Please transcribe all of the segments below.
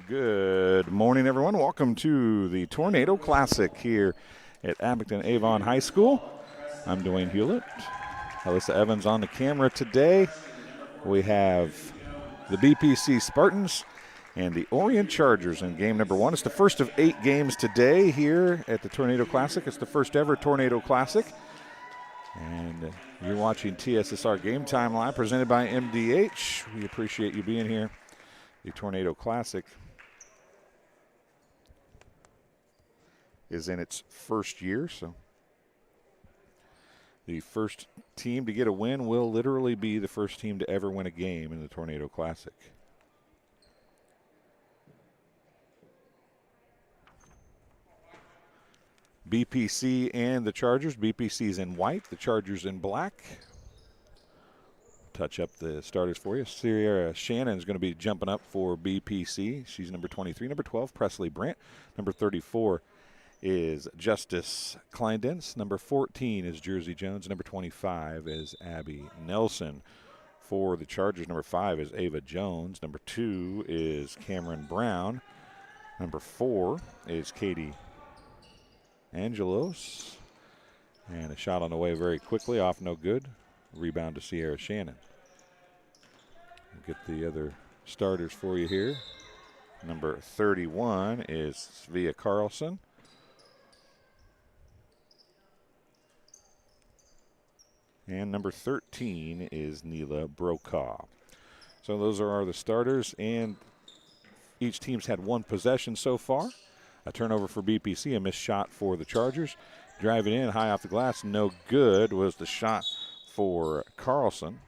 Good morning, everyone. Welcome to the Tornado Classic here at Abington Avon High School. I'm Dwayne Hulett. Alyssa Evans on the camera today. We have the BPC Spartans and the Orion Chargers in game number one. It's the first of 8 games today here at the Tornado Classic. It's the first ever Tornado Classic. And you're watching TSSR Game Time Live presented by MDH. We appreciate you being here. The Tornado Classic is in its first year, so the first team to get a win will literally be the first team to ever win a game in the Tornado Classic. BPC and the Chargers. BPC's in white, the Chargers in black. Touch up the starters for you. Sierra Shannon is going to be jumping up for BPC. She's number 23. Number 12, Presley Brandt. Number 34 is Justice Kleindense. Number 14 is Jersey Jones. Number 25 is Abby Nelson. For the Chargers, number 5 is Ava Jones. Number 2 is Cameron Brown. Number 4 is Katie Angelos. And a shot on the way very quickly, off no good. Rebound to Sierra Shannon. Get the other starters for you here. Number 31 is Svea Carlson. And number 13 is Neela Brokaw. So those are the starters, and each team's had one possession so far. A turnover for BPC, a missed shot for the Chargers. Driving in high off the glass, no good, was the shot for Carlson.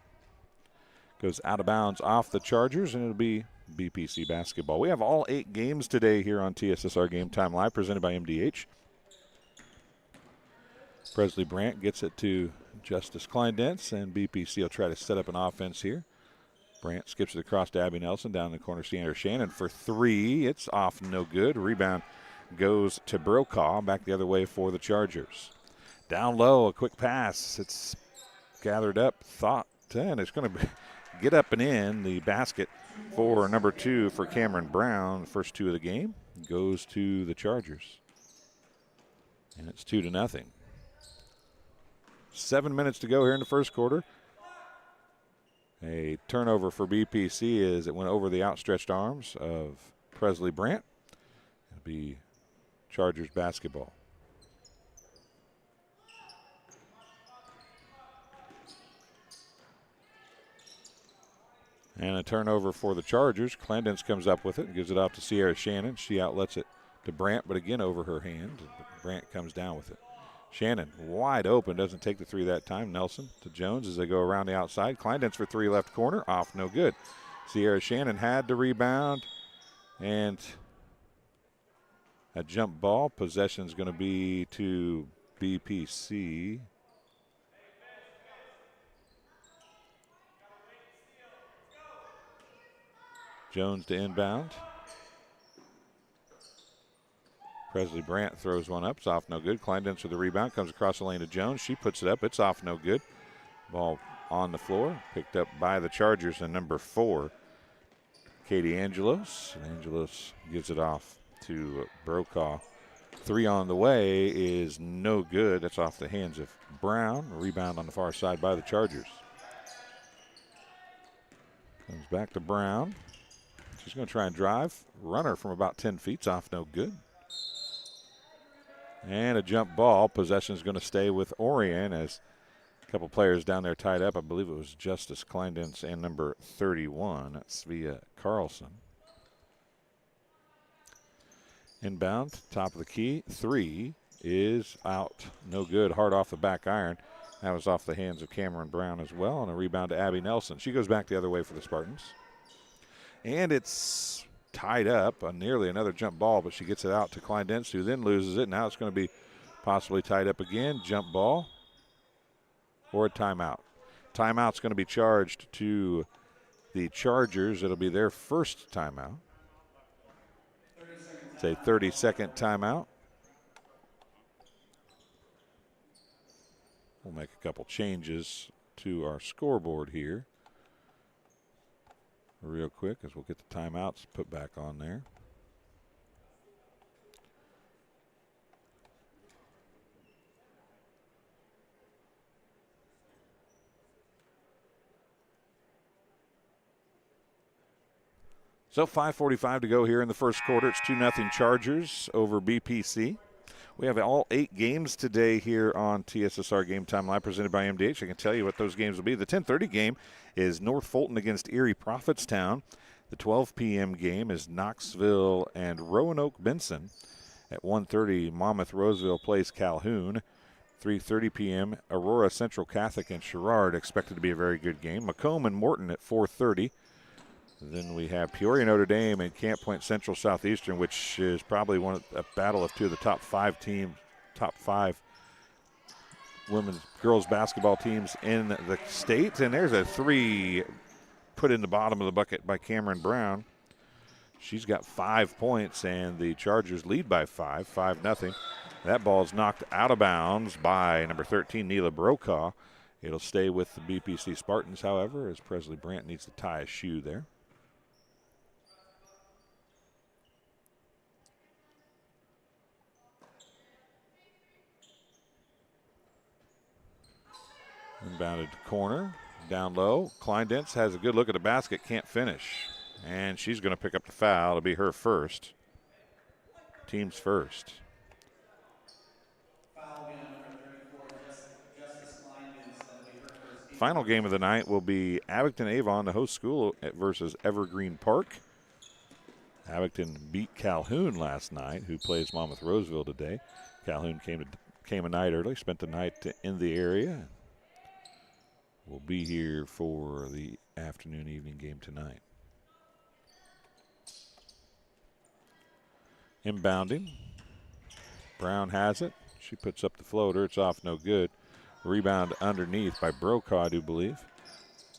Goes out of bounds off the Chargers, and it'll be BPC basketball. We have all 8 games today here on TSSR Game Time Live, presented by MDH. Presley Brandt gets it to Justice Kleindense, and BPC will try to set up an offense here. Brandt skips it across to Abby Nelson, down in the corner, Sierra Shannon for 3. It's off, no good. Rebound goes to Brokaw, back the other way for the Chargers. Down low, a quick pass. It's gathered up, and it's going to get up and in. The basket for number 2 for Cameron Brown, the first 2 of the game, goes to the Chargers. And it's 2-0. 7 minutes to go here in the first quarter. A turnover for BPC as it went over the outstretched arms of Presley Brandt. It'll be Chargers basketball. And a turnover for the Chargers. Kleindense comes up with it and gives it out to Sierra Shannon. She outlets it to Brandt, but again over her hand. Brandt comes down with it. Shannon wide open, doesn't take the 3 that time. Nelson to Jones as they go around the outside. Kleindense for 3 left corner, off no good. Sierra Shannon had to rebound, and a jump ball. Possession is going to be to BPC. Jones to inbound. Presley Brandt throws one up. It's off no good. Kleindense with the rebound. Comes across the lane to Jones. She puts it up. It's off no good. Ball on the floor. Picked up by the Chargers and number 4, Katie Angelos. And Angelos gives it off to Brokaw. 3 on the way is no good. That's off the hands of Brown. A rebound on the far side by the Chargers. Comes back to Brown. She's going to try and drive. Runner from about 10 feet. It's off no good. And a jump ball. Possession is going to stay with Orion as a couple players down there tied up. I believe it was Justice Kleindense and number 31, Svea Carlson. Inbound, top of the key. 3 is out. No good. Hard off the back iron. That was off the hands of Cameron Brown as well. And a rebound to Abby Nelson. She goes back the other way for the Spartans. And it's tied up on nearly another jump ball, but she gets it out to Kleindense, who then loses it. Now it's going to be possibly tied up again. Jump ball or a timeout. Timeout's going to be charged to the Chargers. It'll be their first timeout. It's a 30-second timeout. We'll make a couple changes to our scoreboard here real quick as we'll get the timeouts put back on there. So 5:45 to go here in the first quarter. It's 2-0 Chargers over BPC. We have all 8 games today here on TSSR Game Time Live presented by MDH. I can tell you what those games will be. The 10:30 game is North Fulton against Erie Prophetstown. The 12 p.m. game is Knoxville and Roanoke Benson. At 1:30, Monmouth Roseville plays Calhoun. 3:30 p.m., Aurora Central Catholic and Sherrard, expected to be a very good game. Macomb and Morton at 4:30. Then we have Peoria Notre Dame and Camp Point Central Southeastern, which is probably a battle of 2 of the top 5 girls basketball teams in the state. And there's a 3 put in the bottom of the bucket by Cameron Brown. She's got 5 points, and the Chargers lead by 5-0. That ball is knocked out of bounds by number 13, Neela Brokaw. It'll stay with the BPC Spartans, however, as Presley Brandt needs to tie a shoe there. Inbounded corner, down low. Kleindense has a good look at the basket, can't finish. And she's going to pick up the foul. It'll be her first. Team's first. Final game of the night will be Abington Avon, the host school, versus Evergreen Park. Abington beat Calhoun last night, who plays Monmouth Roseville today. Calhoun came a night early, spent the night in the area. We'll be here for the afternoon, evening game tonight. Inbounding. Brown has it. She puts up the floater. It's off, no good. Rebound underneath by Brokaw, I do believe.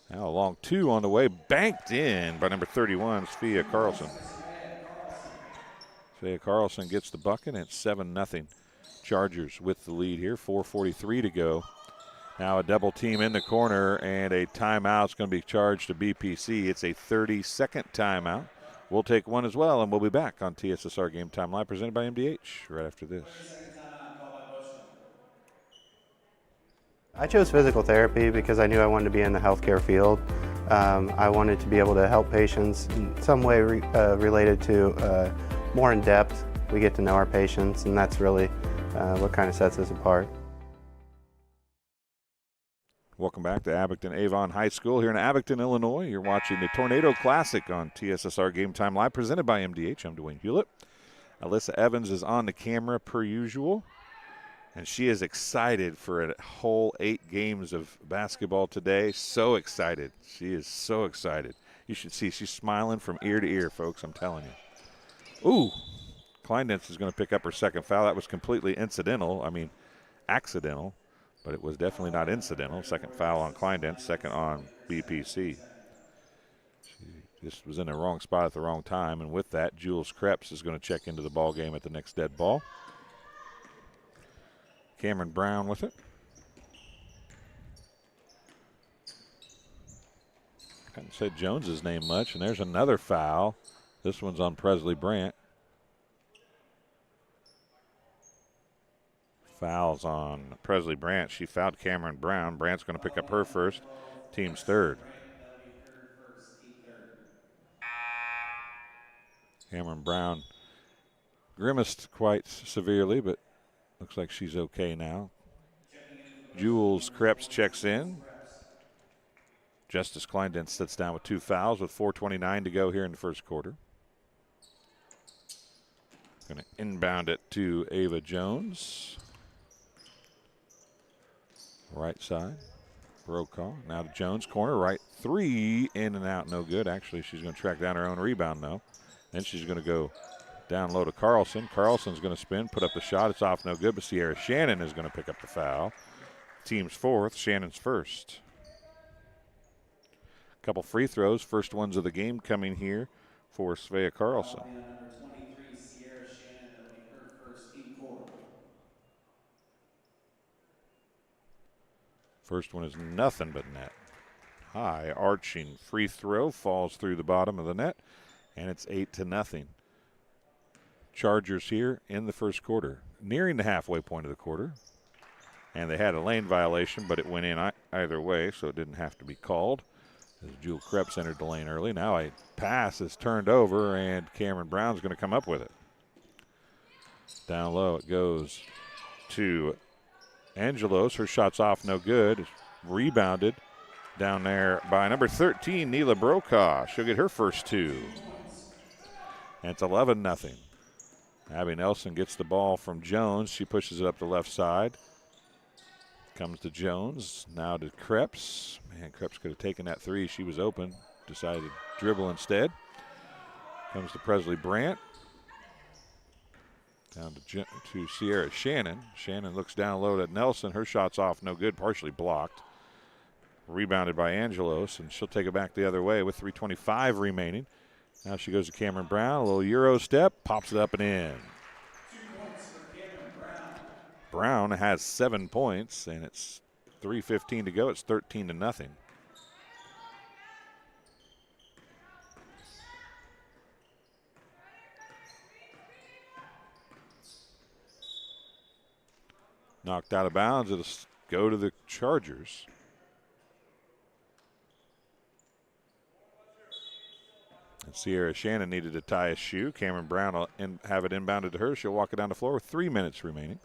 Now a long 2 on the way. Banked in by number 31, Svea Carlson. Svea Carlson gets the bucket, and it's 7-0. Chargers with the lead here. 4:43 to go. Now a double team in the corner, and a timeout is going to be charged to BPC. It's a 30-second timeout. We'll take one as well, and we'll be back on TSSR Game Time Live, presented by MDH, right after this. I chose physical therapy because I knew I wanted to be in the healthcare field. I wanted to be able to help patients in some way related to more in depth. We get to know our patients, and that's really what kind of sets us apart. Welcome back to Abington Avon High School here in Abington, Illinois. You're watching the Tornado Classic on TSSR Game Time Live, presented by MDH. I'm Dwayne Hulett. Alyssa Evans is on the camera per usual, and she is excited for a whole 8 games of basketball today. So excited. She is so excited. You should see she's smiling from ear to ear, folks, I'm telling you. Ooh, Kleindense is going to pick up her second foul. That was completely accidental. But it was definitely not incidental. Second foul on Kleindense, second on BPC. She just was in the wrong spot at the wrong time, and with that, Jules Krebs is going to check into the ball game at the next dead ball. Cameron Brown with it. Hadn't said Jones's name much, and there's another foul. This one's on Presley Brandt. Fouls on Presley Brandt. She fouled Cameron Brown. Brandt's going to pick up her first. Team's third. Cameron Brown grimaced quite severely, but looks like she's okay now. Jules Krebs checks in. Justice Kleindense sits down with 2 fouls with 4:29 to go here in the first quarter. Going to inbound it to Ava Jones. Right side, Brokaw. Now to Jones, corner, right 3, in and out, no good. Actually, she's going to track down her own rebound, though. Then she's going to go down low to Carlson. Carlson's going to spin, put up the shot. It's off, no good, but Sierra Shannon is going to pick up the foul. Team's fourth, Shannon's first. A couple free throws, first ones of the game coming here for Svea Carlson. First one is nothing but net. High arching free throw falls through the bottom of the net, and it's 8-0. Chargers here in the first quarter, nearing the halfway point of the quarter. And they had a lane violation, but it went in either way, so it didn't have to be called. As Jewel Krebs entered the lane early. Now a pass is turned over, and Cameron Brown's going to come up with it. Down low it goes to Angelos. Her shot's off, no good. Rebounded down there by number 13, Neela Brokaw. She'll get her first two. And it's 11-0. Abby Nelson gets the ball from Jones. She pushes it up the left side. Comes to Jones. Now to Krebs. Man, Krebs could have taken that three. She was open. Decided to dribble instead. Comes to Presley Brandt. Down to Sierra Shannon. Shannon looks down low at Nelson. Her shot's off, no good, partially blocked. Rebounded by Angelos, and she'll take it back the other way with 3:25 remaining. Now she goes to Cameron Brown. A little Euro step, pops it up and in. 2 points for Cameron Brown. Brown has 7 points, and it's 3:15 to go. It's 13-0. Knocked out of bounds. It'll go to the Chargers. And Sierra Shannon needed to tie a shoe. Cameron Brown will have it inbounded to her. She'll walk it down the floor with 3 minutes remaining.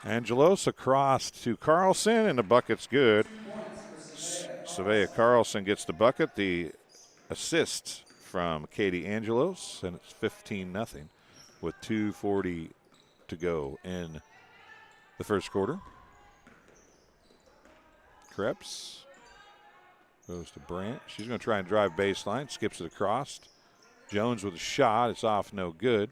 Angelos across to Carlson, and the bucket's good. Savea Carlson gets the bucket. The assist from Katie Angelos, and it's 15-0 with 2:40 to go in the first quarter. Krebs goes to Brandt. She's going to try and drive baseline, skips it across. Jones with a shot. It's off, no good.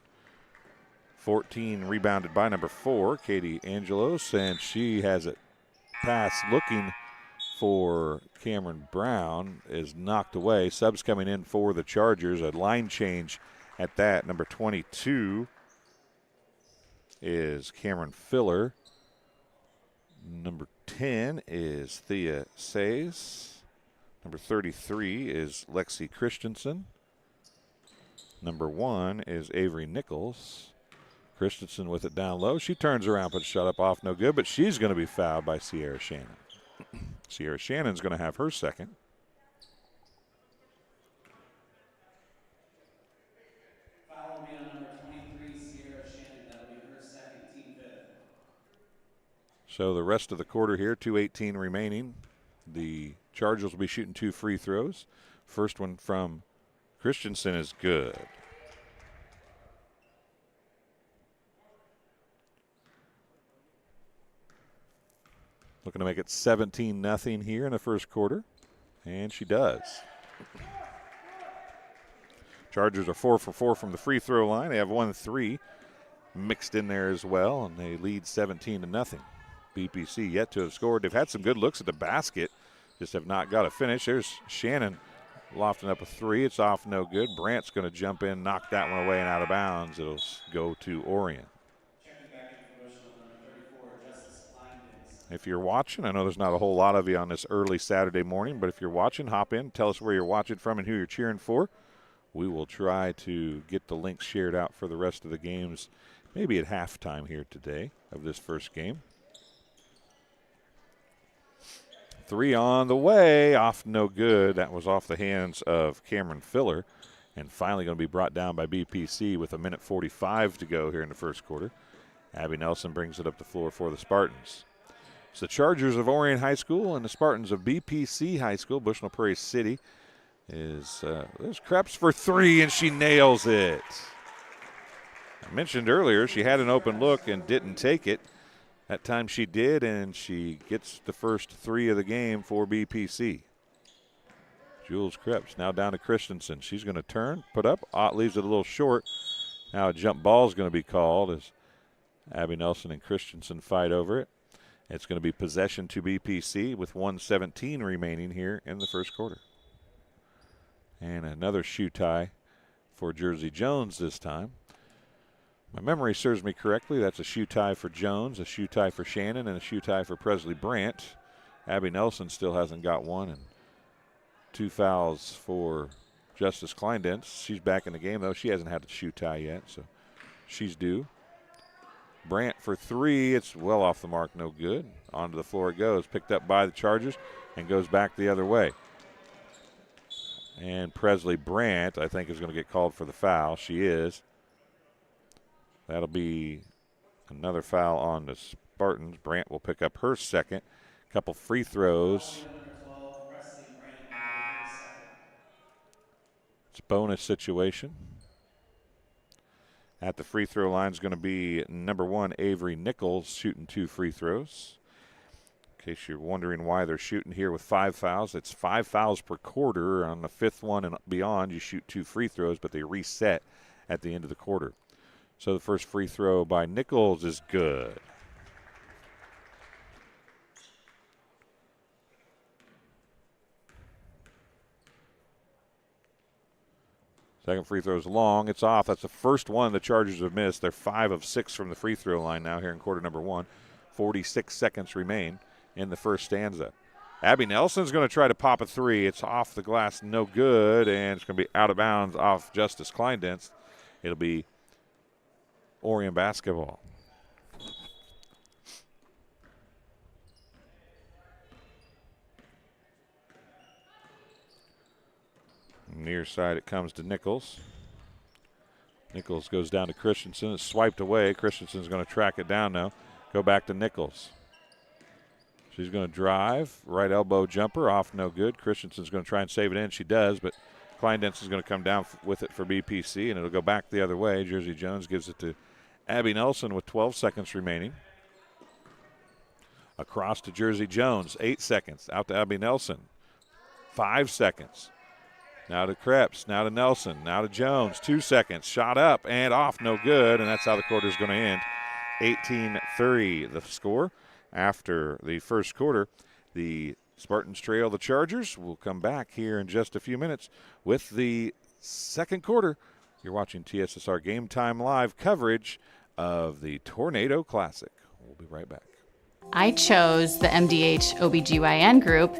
14 rebounded by number 4, Katie Angelos, and she has it pass looking for Cameron Brown, is knocked away. Subs coming in for the Chargers. A line change at that. Number 22 is Cameron Filler. Number 10 is Thea Says. Number 33 is Lexi Christensen. Number 1 is Avery Nichols. Christensen with it down low. She turns around, puts a shot up off, no good, but she's going to be fouled by Sierra Shannon. Sierra Shannon's going to have her second. Foul will be on number 23, Sierra Shannon. That'll be her second, team fifth. So the rest of the quarter here, 2:18 remaining. The Chargers will be shooting 2 free throws. First one from Christensen is good. Looking to make it 17-0 here in the first quarter, and she does. Chargers are 4 for 4 from the free throw line. They have 1 3 mixed in there as well, and they lead 17-0. BPC yet to have scored. They've had some good looks at the basket, just have not got a finish. There's Shannon lofting up a 3. It's off, no good. Brandt's going to jump in, knock that one away and out of bounds. It'll go to Orion. If you're watching, I know there's not a whole lot of you on this early Saturday morning, but if you're watching, hop in, tell us where you're watching from and who you're cheering for. We will try to get the links shared out for the rest of the games, maybe at halftime here today of this first game. 3 on the way, off no good. That was off the hands of Cameron Filler, and finally going to be brought down by BPC with 1:45 to go here in the first quarter. Abby Nelson brings it up the floor for the Spartans. It's the Chargers of Orion High School and the Spartans of BPC High School. Bushnell-Prairie City is there's Krebs for 3, and she nails it. I mentioned earlier she had an open look and didn't take it. That time she did, and she gets the first 3 of the game for BPC. Jules Krebs now down to Christensen. She's going to turn, put up, leaves it a little short. Now a jump ball is going to be called as Abby Nelson and Christensen fight over it. It's going to be possession to BPC with 1:17 remaining here in the first quarter. And another shoe tie for Jersey Jones this time. My memory serves me correctly. That's a shoe tie for Jones, a shoe tie for Shannon, and a shoe tie for Presley Brandt. Abby Nelson still hasn't got one, and 2 fouls for Justice Kleindentz. She's back in the game, though. She hasn't had a shoe tie yet, so she's due. Brandt for three. It's well off the mark, no good. Onto the floor it goes, picked up by the Chargers and goes back the other way. And Presley Brandt, I think, is going to get called for the foul. She is. That'll be another foul on the Spartans. Brandt will pick up her second. Couple free throws. It's a bonus situation. At the free throw line is going to be number 1, Avery Nichols, shooting 2 free throws. In case you're wondering why they're shooting here with 5 fouls, it's 5 fouls per quarter. On the 5th one and beyond, you shoot 2 free throws, but they reset at the end of the quarter. So the first free throw by Nichols is good. Second free throw is long. It's off. That's the first one the Chargers have missed. They're 5 of 6 from the free throw line now here in quarter number 1. 46 seconds remain in the first stanza. Abby Nelson's going to try to pop a three. It's off the glass, no good, and it's going to be out of bounds off Justice Kleindenst. It'll be Orion basketball. Near side it comes to Nichols. Nichols goes down to Christensen. It's swiped away. Christensen's going to track it down now. Go back to Nichols. She's going to drive. Right elbow jumper off, no good. Christensen's going to try and save it in. She does, but Kleindenst is going to come down with it for BPC, and it'll go back the other way. Jersey Jones gives it to Abby Nelson with 12 seconds remaining. Across to Jersey Jones, 8 seconds. Out to Abby Nelson, 5 seconds. Now to Krebs, now to Nelson, now to Jones, 2 seconds. Shot up and off, no good, and that's how the quarter is going to end. 18-30 the score. After the first quarter, the Spartans trail the Chargers. We'll come back here in just a few minutes with the second quarter. You're watching TSSR Game Time live coverage of the Tornado Classic. We'll be right back. I chose the MDH OBGYN group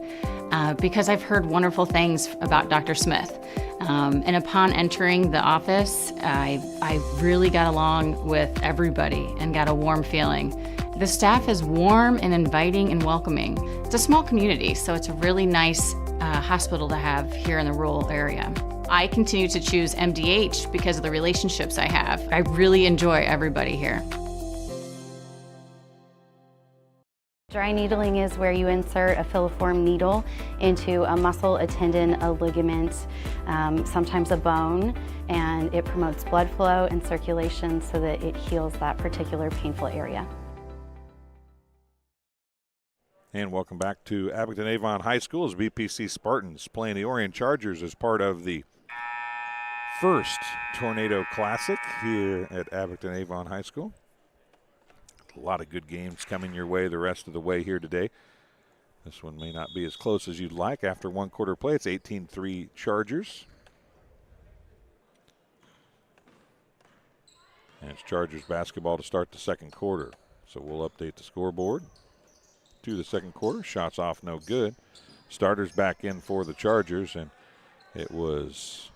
because I've heard wonderful things about Dr. Smith. And upon entering the office, I really got along with everybody and got a warm feeling. The staff is warm and inviting and welcoming. It's a small community, so it's a really nice hospital to have here in the rural area. I continue to choose MDH because of the relationships I have. I really enjoy everybody here. Dry needling is where you insert a filiform needle into a muscle, a tendon, a ligament, sometimes a bone, and it promotes blood flow and circulation so that it heals that particular painful area. And welcome back to Abington Avon High School as BPC Spartans playing the Orion Chargers as part of the first Tornado Classic here at Abington Avon High School. A lot of good games coming your way the rest of the way here today. This one may not be as close as you'd like. After one quarter play, it's 18-3 Chargers. And it's Chargers basketball to start the second quarter. So we'll update the scoreboard to the second quarter. Shots off, no good. Starters back in for the Chargers, and it was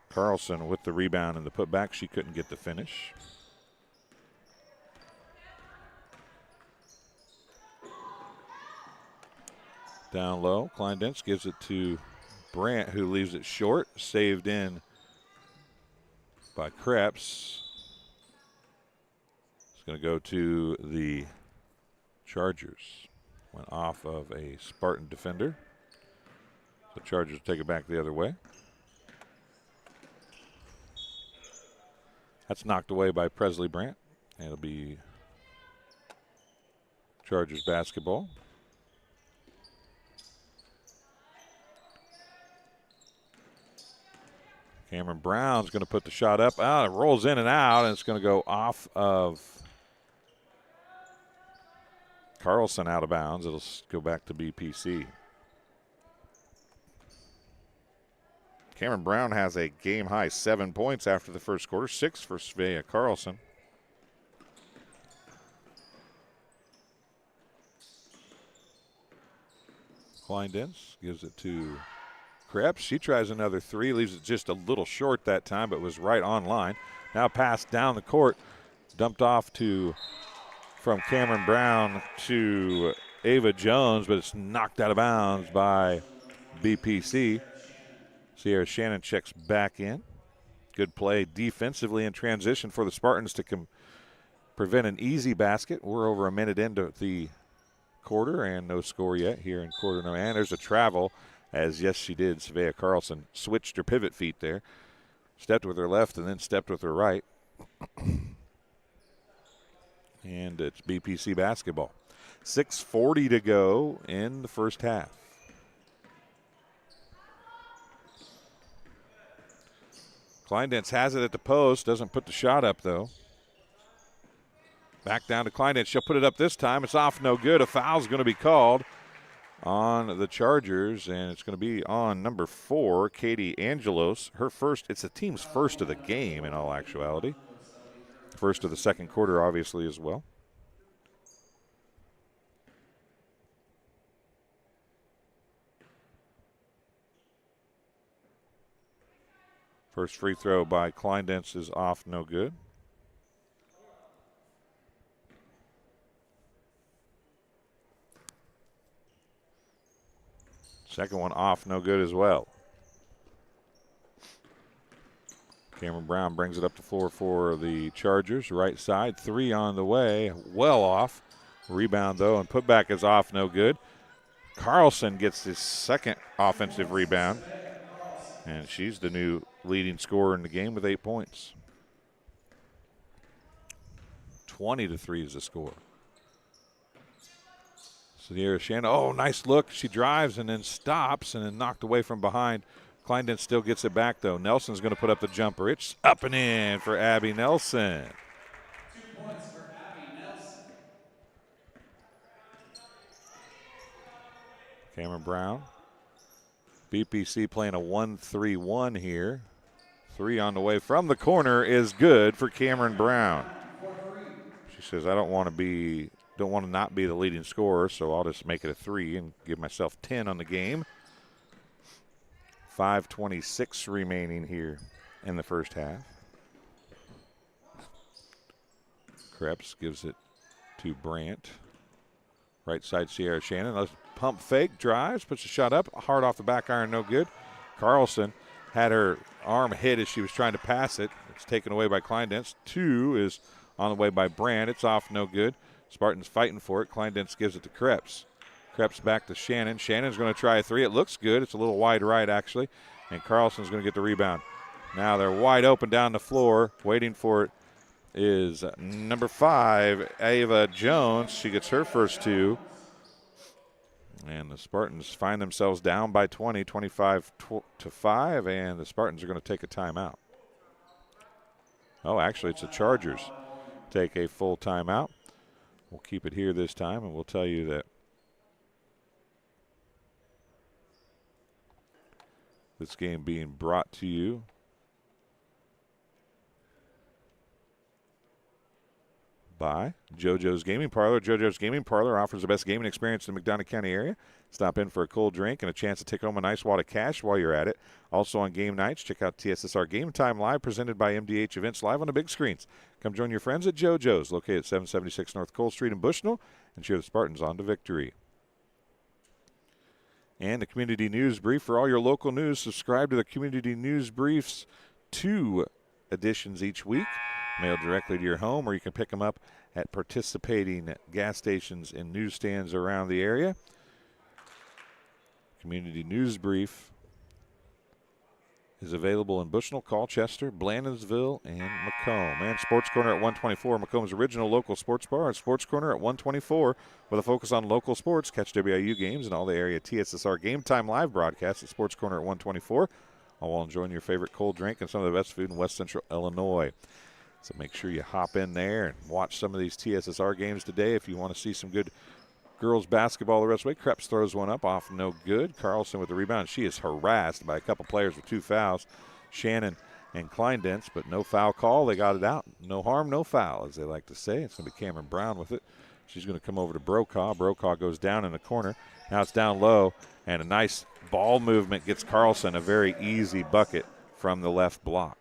Carlson with the rebound and the putback. She couldn't get the finish. Down low, Kleindenst gives it to Brandt, who leaves it short. Saved in by Krebs. It's going to go to the Chargers. Went off of a Spartan defender. So Chargers take it back the other way. That's knocked away by Presley Brandt. And it'll be Chargers basketball. Cameron Brown's going to put the shot up. It rolls in and out, and it's going to go off of Carlson out of bounds. It'll go back to BPC. Cameron Brown has a game-high 7 points after the first quarter, 6 for Svea Carlson. Kleindenst gives it to Krebs. She tries another three, leaves it just a little short that time, but was right on line. Now pass down the court Dumped off from Cameron Brown to Ava Jones, but it's knocked out of bounds by BPC. Sierra Shannon checks back in. Good play defensively in transition for the Spartans to prevent an easy basket. We're over a minute into the quarter and no score yet here in quarter number. And there's a travel, as yes she did. Savea Carlson switched her pivot feet there. Stepped with her left and then stepped with her right. And it's BPC basketball. 6:40 to go in the first half. Kleindense has it at the post, doesn't put the shot up though. Back down to Kleindense. She'll put it up this time. It's off, no good. A foul's going to be called on the Chargers, and it's going to be on number 4, Katie Angelos. Her first, it's the team's first of the game in all actuality. First of the second quarter, obviously, as well. First free throw by Kleindense is off, no good. Second one off, no good as well. Cameron Brown brings it up the floor for the Chargers. Right side, 3 on the way, well off. Rebound, though, and putback is off, no good. Carlson gets his second offensive rebound, and she's the new leading scorer in the game with 8 points. 20-3 is the score. Sierra Shannon, oh, nice look. She drives and then stops and then knocked away from behind. Kleindense still gets it back, though. Nelson's going to put up the jumper. It's up and in for Abby Nelson. 2 points for Abby Nelson. Cameron Brown. BPC playing a 1-3-1 here. 3 on the way from the corner is good for Cameron Brown. She says, I don't want to not be the leading scorer, so I'll just make it a 3 and give myself 10 on the game. 5:26 remaining here in the first half. Krebs gives it to Brandt. Right side, Sierra Shannon. Let's pump fake, drives, puts a shot up. Hard off the back iron, no good. Carlson had her arm hit as she was trying to pass it. It's taken away by Kleindense. 2 is on the way by Brandt. It's off, no good. Spartans fighting for it. Kleindense gives it to Krebs. Krebs back to Shannon. Shannon's going to try a 3. It looks good. It's a little wide right, actually. And Carlson's going to get the rebound. Now they're wide open down the floor. Waiting for it is number 5, Ava Jones. She gets her first 2. And the Spartans find themselves down by 20, 25-5, and the Spartans are going to take a timeout. Oh, actually, it's the Chargers take a full timeout. We'll keep it here this time, and we'll tell you that this game being brought to you by JoJo's Gaming Parlor. JoJo's Gaming Parlor offers the best gaming experience in the McDonough County area. Stop in for a cold drink and a chance to take home a nice wad of cash while you're at it. Also on game nights, check out TSSR Game Time Live, presented by MDH Events, live on the big screens. Come join your friends at JoJo's, located at 776 North Cole Street in Bushnell, and cheer the Spartans on to victory. And the Community News Brief. For all your local news, subscribe to the Community News Briefs, 2 editions each week, mailed directly to your home, or you can pick them up at participating gas stations and newsstands around the area. Community News Brief is available in Bushnell, Colchester, Blandonsville, and Macomb. And Sports Corner at 124, Macomb's original local sports bar. And Sports Corner at 124 with a focus on local sports. Catch WIU games and all the area TSSR Game Time live broadcasts at Sports Corner at 124, all while enjoying your favorite cold drink and some of the best food in West Central Illinois. So make sure you hop in there and watch some of these TSSR games today if you want to see some good girls basketball the rest of the way. Krebs throws one up, off no good. Carlson with the rebound. She is harassed by a couple players with 2 fouls, Shannon and Kleindense, but no foul call. They got it out. No harm, no foul, as they like to say. It's going to be Cameron Brown with it. She's going to come over to Brokaw. Brokaw goes down in the corner. Now it's down low, and a nice ball movement gets Carlson a very easy bucket from the left block.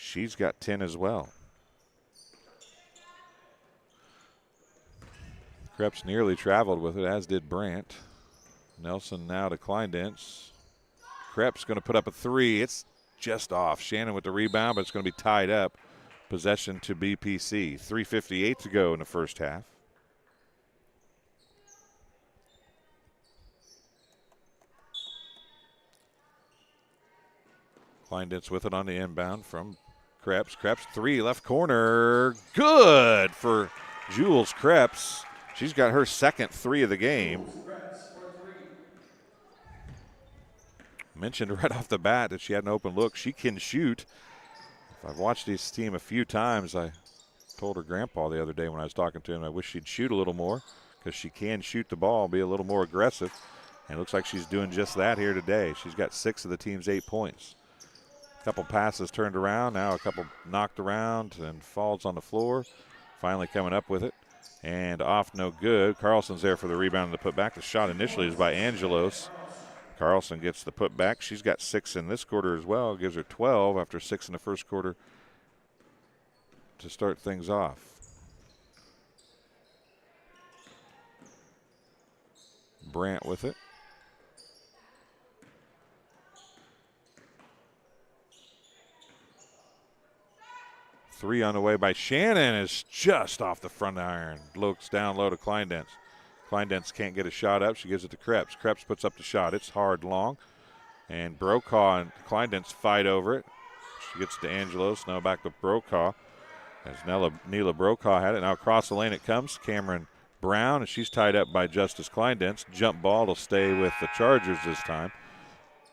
She's got 10 as well. Krebs nearly traveled with it, as did Brandt. Nelson now to Kleindenz. Krebs going to put up a 3. It's just off. Shannon with the rebound, but it's going to be tied up. Possession to BPC. 3:58 to go in the first half. Kleindenz with it on the inbound from Krebs. Krebs 3, left corner. Good for Jules Krebs. She's got her second 3 of the game. Mentioned right off the bat that she had an open look. She can shoot. I've watched this team a few times. I told her grandpa the other day when I was talking to him, I wish she'd shoot a little more because she can shoot the ball, be a little more aggressive. And it looks like she's doing just that here today. She's got 6 of the team's 8 points. A couple passes turned around, now a couple knocked around and falls on the floor. Finally coming up with it. And off, no good. Carlson's there for the rebound and the putback. The shot initially is by Angelos. Carlson gets the putback. She's got 6 in this quarter as well. Gives her 12 after 6 in the first quarter to start things off. Brandt with it. Three on the way by Shannon is just off the front iron. Looks down low to Kleindenz. Kleindenz can't get a shot up. She gives it to Krebs. Krebs puts up the shot. It's hard, long. And Brokaw and Kleindenz fight over it. She gets to Angelos. Now back to Brokaw. As Neela Brokaw had it. Now across the lane it comes. Cameron Brown, and she's tied up by Justice Kleindenz. Jump ball will stay with the Chargers this time.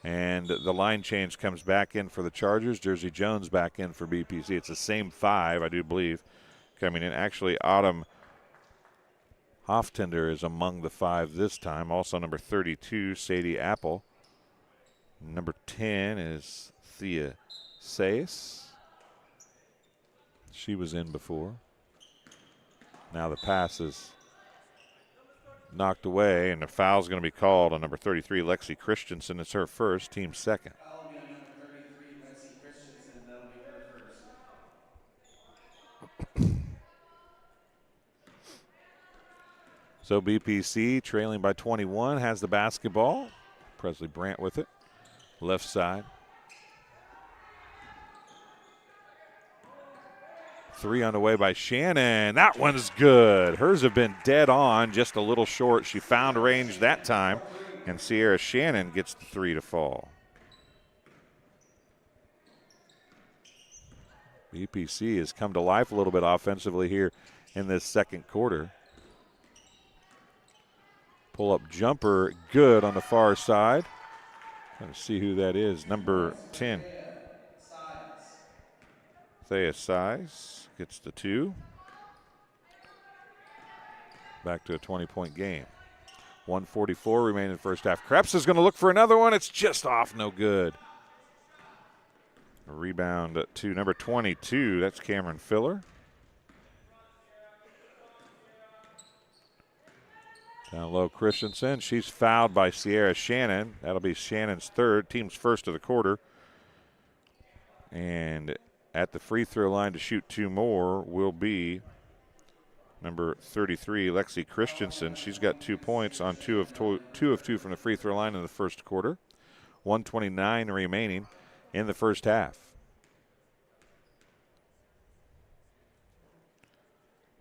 And the line change comes back in for the Chargers. Jersey Jones back in for BPC. It's the same 5, I do believe, coming in. Actually, Autumn Hoftender is among the 5 this time. Also number 32, Sadie Apple. Number 10 is Thea Sayes. She was in before. Now the pass is knocked away, and the foul's going to be called on number 33, Lexi Christensen. It's her first, team second. Foul will be on number 33, Lexi Christensen. That'll be her first. So BPC trailing by 21 has the basketball. Presley Brandt with it, left side. 3 on the way by Shannon. That one's good. Hers have been dead on, just a little short. She found range that time, and Sierra Shannon gets the 3 to fall. BPC has come to life a little bit offensively here in this second quarter. Pull-up jumper, good on the far side. Trying to see who that is. Number 10. Thea Size gets the 2. Back to a 20-point game. 1:44 remaining in the first half. Krebs is going to look for another one. It's just off, no good. A rebound to number 22. That's Cameron Filler. Down low, Christensen. She's fouled by Sierra Shannon. That'll be Shannon's 3rd, team's first of the quarter. And at the free throw line to shoot 2 more will be number 33, Lexi Christensen. She's got 2 points on 2 of 2 from the free throw line in the first quarter. 1:29 remaining in the first half.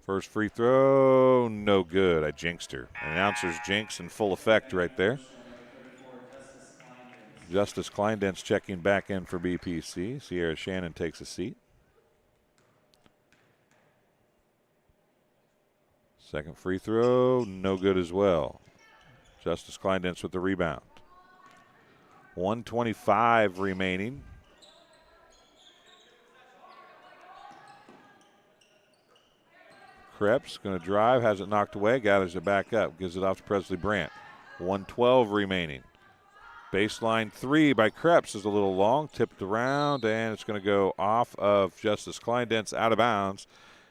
First free throw, no good. I jinxed her. Announcer's jinx in full effect right there. Justice Kleindenz checking back in for BPC. Sierra Shannon takes a seat. Second free throw, no good as well. Justice Kleindenz with the rebound. 1:25 remaining. Krebs going to drive, has it knocked away, gathers it back up, gives it off to Presley Brandt. 1:12 remaining. Baseline 3 by Krebs is a little long, tipped around, and it's going to go off of Justice Kleindenz, out of bounds.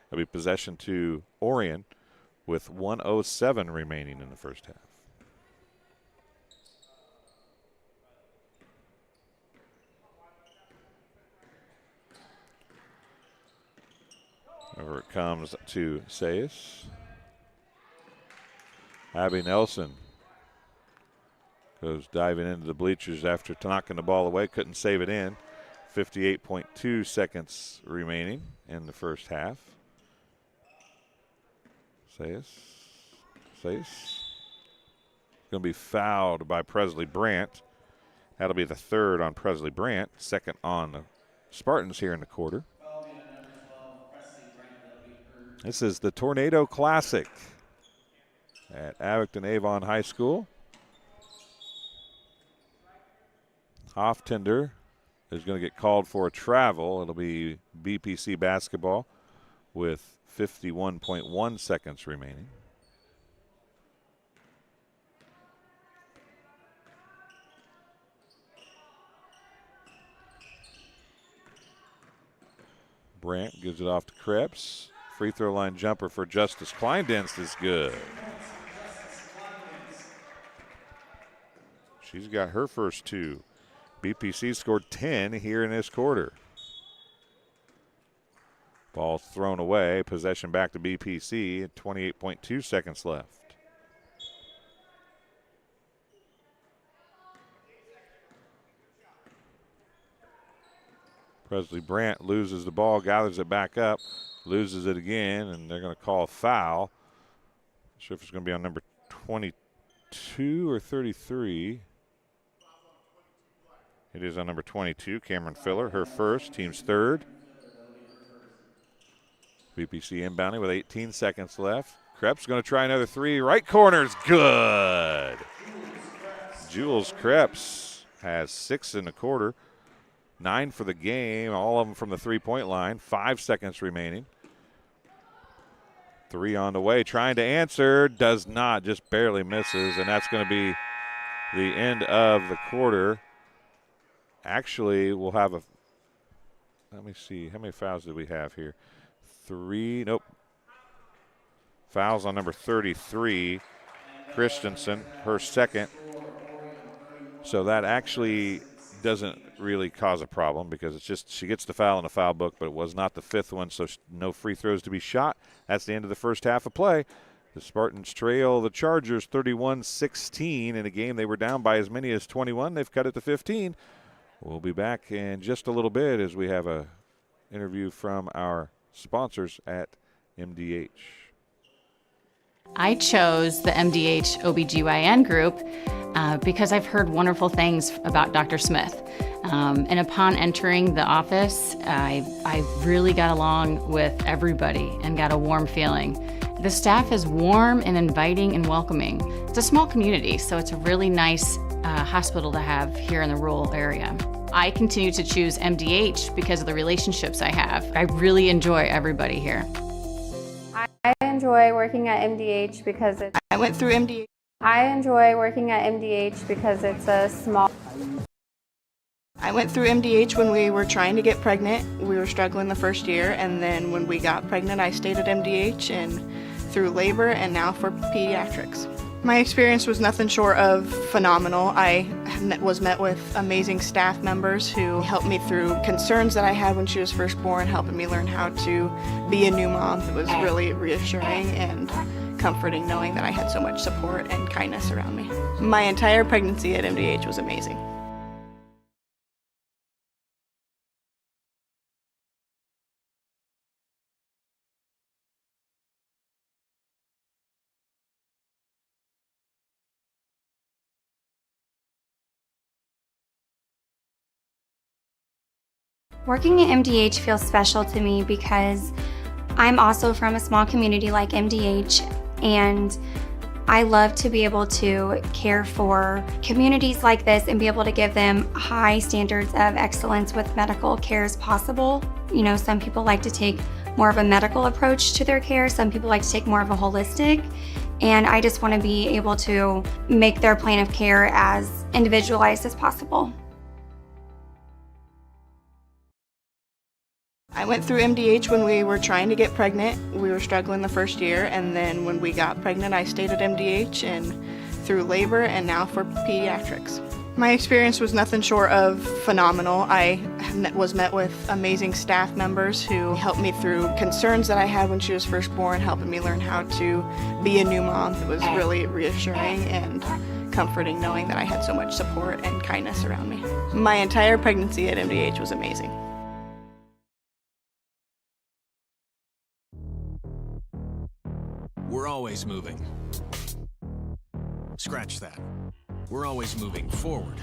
It'll be possession to Orion with 1:07 remaining in the first half. Over it comes to Sayes. Abby Nelson goes diving into the bleachers after knocking the ball away. Couldn't save it in. 58.2 seconds remaining in the first half. Sayes. Going to be fouled by Presley Brandt. That'll be the third on Presley Brandt, second on the Spartans here in the quarter. This is the Tornado Classic at Abington Avon High School. Hoftender is going to get called for a travel. It'll be BPC basketball with 51.1 seconds remaining. Brandt gives it off to Krebs. Free throw line jumper for Justice Kleindienst is good. She's got her first two. BPC scored 10 here in this quarter. Ball thrown away. Possession back to BPC. 28.2 seconds left. Presley Brandt loses the ball, gathers it back up, loses it again, and they're going to call a foul. Not sure if it's going to be on number 22 or 33. It is on number 22, Cameron Filler, her first, team's third. BPC inbounding with 18 seconds left. Krebs going to try another three. Right corner's good. Jules Krebs has 6 in the quarter. 9 for the game, all of them from the three-point line. 5 seconds remaining. 3 on the way, trying to answer, does not, just barely misses, and that's going to be the end of the quarter. Actually, we'll have a, let me see, how many fouls do we have here? 3, nope. Fouls on number 33, Christensen, her second. So that actually doesn't really cause a problem because it's just she gets the foul in the foul book, but it was not the 5th one, so no free throws to be shot. That's the end of the first half of play. The Spartans trail the Chargers 31-16 in a game they were down by as many as 21. They've cut it to 15. We'll be back in just a little bit as we have a interview from our sponsors at MDH. I chose the MDH OBGYN group because I've heard wonderful things about Dr. Smith. And upon entering the office, I really got along with everybody and got a warm feeling. The staff is warm and inviting and welcoming. It's a small community, so it's a really nice hospital to have here in the rural area. I continue to choose MDH because of the relationships I have. I really enjoy everybody here. I enjoy working at MDH because it's... I went through MDH. I enjoy working at MDH because it's a small... I went through MDH when we were trying to get pregnant. We were struggling the first year, and then when we got pregnant, I stayed at MDH and through labor and now for pediatrics. My experience was nothing short of phenomenal. I was met with amazing staff members who helped me through concerns that I had when she was first born, helping me learn how to be a new mom. It was really reassuring and comforting knowing that I had so much support and kindness around me. My entire pregnancy at MDH was amazing. Working at MDH feels special to me because I'm also from a small community like MDH, and I love to be able to care for communities like this and be able to give them high standards of excellence with medical care as possible. You know, some people like to take more of a medical approach to their care, some people like to take more of a holistic, and I just want to be able to make their plan of care as individualized as possible. I went through MDH when we were trying to get pregnant. We were struggling the first year, and then when we got pregnant, I stayed at MDH and through labor and now for pediatrics. My experience was nothing short of phenomenal. I was met with amazing staff members who helped me through concerns that I had when she was first born, helping me learn how to be a new mom. It was really reassuring and comforting knowing that I had so much support and kindness around me. My entire pregnancy at MDH was amazing. We're always moving. Scratch that. We're always moving forward.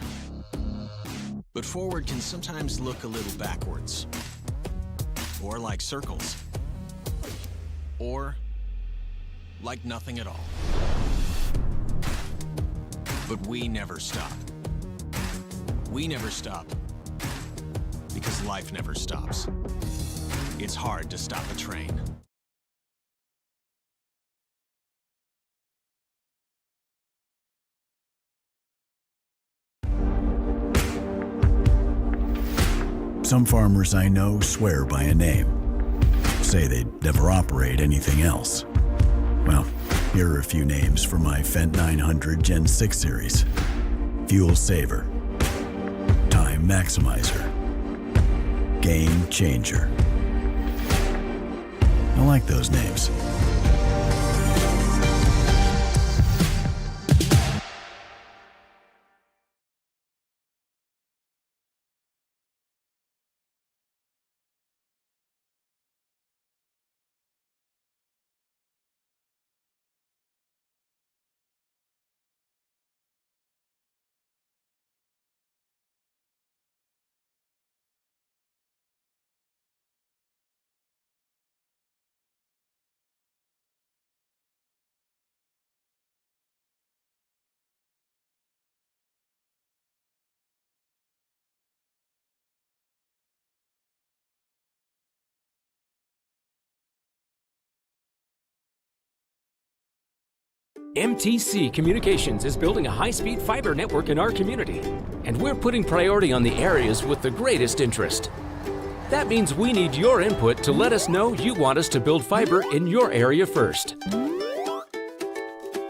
But forward can sometimes look a little backwards. Or like circles. Or like nothing at all. But we never stop. We never stop. Because life never stops. It's hard to stop a train. Some farmers I know swear by a name, say they'd never operate anything else. Well, here are a few names for my Fendt 900 Gen 6 series. Fuel Saver, Time Maximizer, Game Changer. I like those names. MTC Communications is building a high-speed fiber network in our community, and we're putting priority on the areas with the greatest interest. That means we need your input to let us know you want us to build fiber in your area first.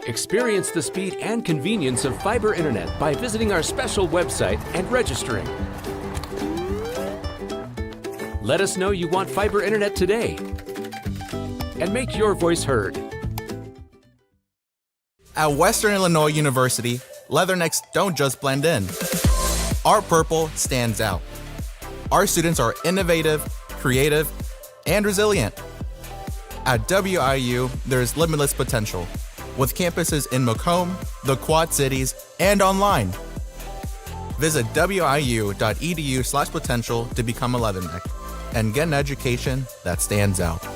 Experience the speed and convenience of fiber internet by visiting our special website and registering. Let us know you want fiber internet today, and make your voice heard. At Western Illinois University, leathernecks don't just blend in. Our purple stands out. Our students are innovative, creative, and resilient. At WIU, there's limitless potential, with campuses in Macomb, the Quad Cities, and online. Visit wiu.edu/potential to become a leatherneck and get an education that stands out.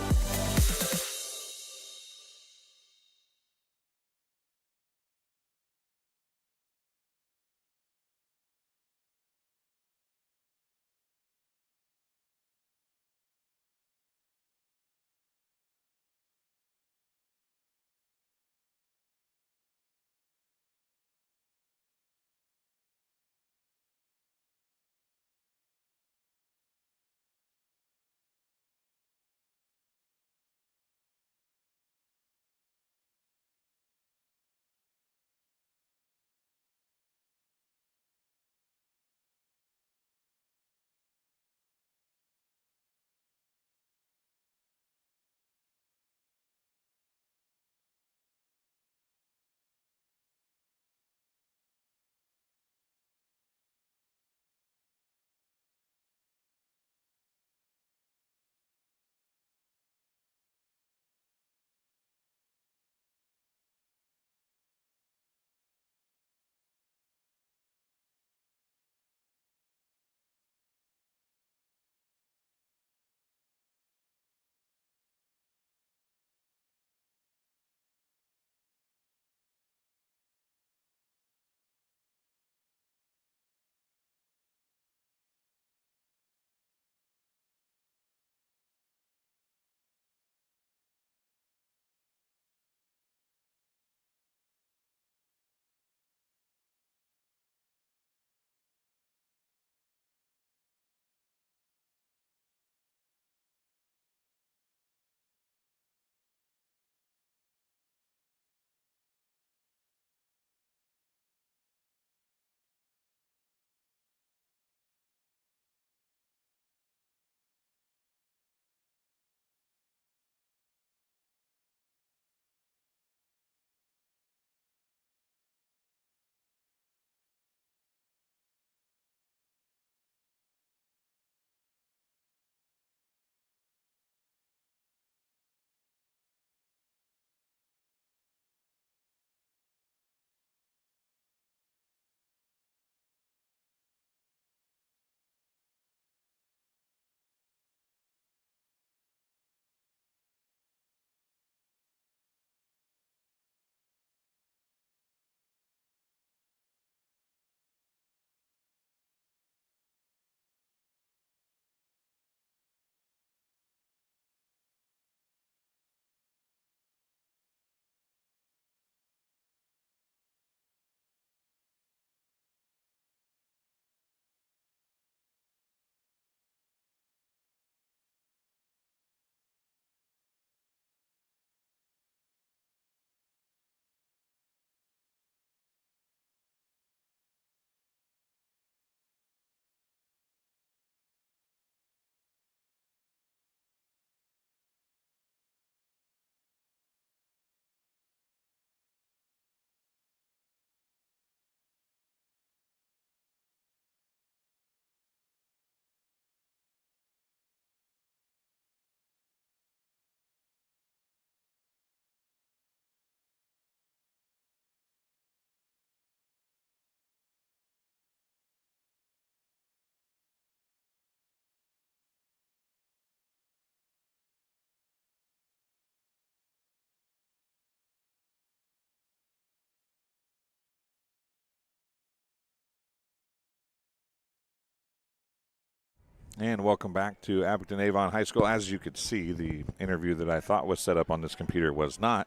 And welcome back to Abington Avon High School. As you could see, the interview that I thought was set up on this computer was not.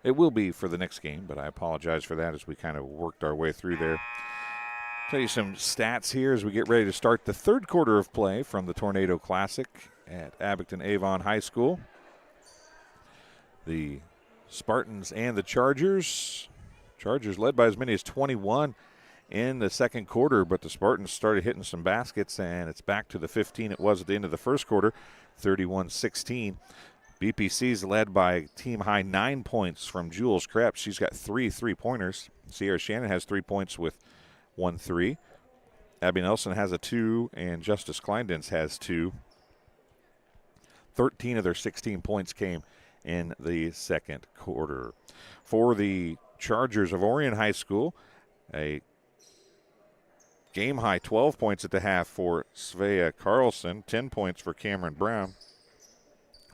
It will be for the next game, but I apologize for that as we kind of worked our way through there. Tell you some stats here as we get ready to start the third quarter of play from the Tornado Classic at Abington Avon High School. The Spartans and the Chargers led by as many as 21 in the second quarter, but the Spartans started hitting some baskets, and it's back to the 15 it was at the end of the first quarter, 31-16. BPC's led by team-high 9 points from Jules Krebs. She's got 3 3-pointers. Sierra Shannon has 3 points with 1 3. Abby Nelson has a 2, and Justice Kleindenz has 2. 13 of their 16 points came in the second quarter. For the Chargers of Orion High School, a game-high 12 points at the half for Svea Carlson, 10 points for Cameron Brown,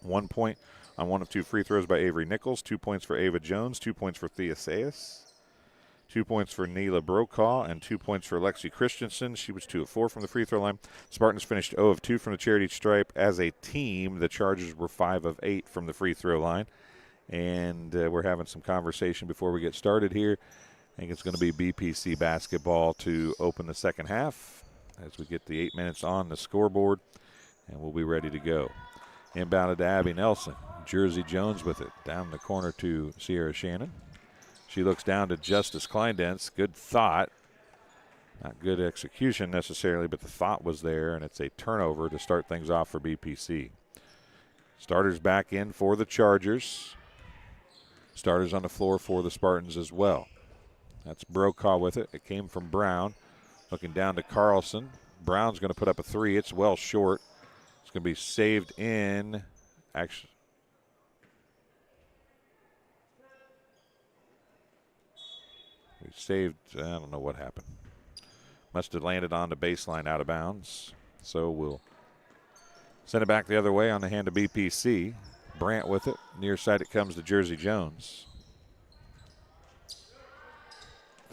1 point on 1 of 2 free throws by Avery Nichols, 2 points for Ava Jones, 2 points for Thea Sayas, 2 points for Neela Brokaw, and 2 points for Lexi Christensen. She was 2 of 4 from the free throw line. Spartans finished 0 of 2 from the charity stripe. As a team, the Chargers were 5 of 8 from the free throw line. And we're having some conversation before we get started here. I think it's going to be BPC basketball to open the second half as we get the 8 minutes on the scoreboard, and we'll be ready to go. Inbounded to Abby Nelson. Jersey Jones with it. Down the corner to Sierra Shannon. She looks down to Justice Kleindenz. Good thought. Not good execution necessarily, but the thought was there, and it's a turnover to start things off for BPC. Starters back in for the Chargers. Starters on the floor for the Spartans as well. That's Brokaw with it. It came from Brown. Looking down to Carlson. Brown's going to put up a 3. It's well short. It's going to be saved in. Actually, we saved, I don't know what happened. Must have landed on the baseline out of bounds. So we'll send it back the other way on the hand of BPC. Brandt with it. Near side it comes to Jersey Jones.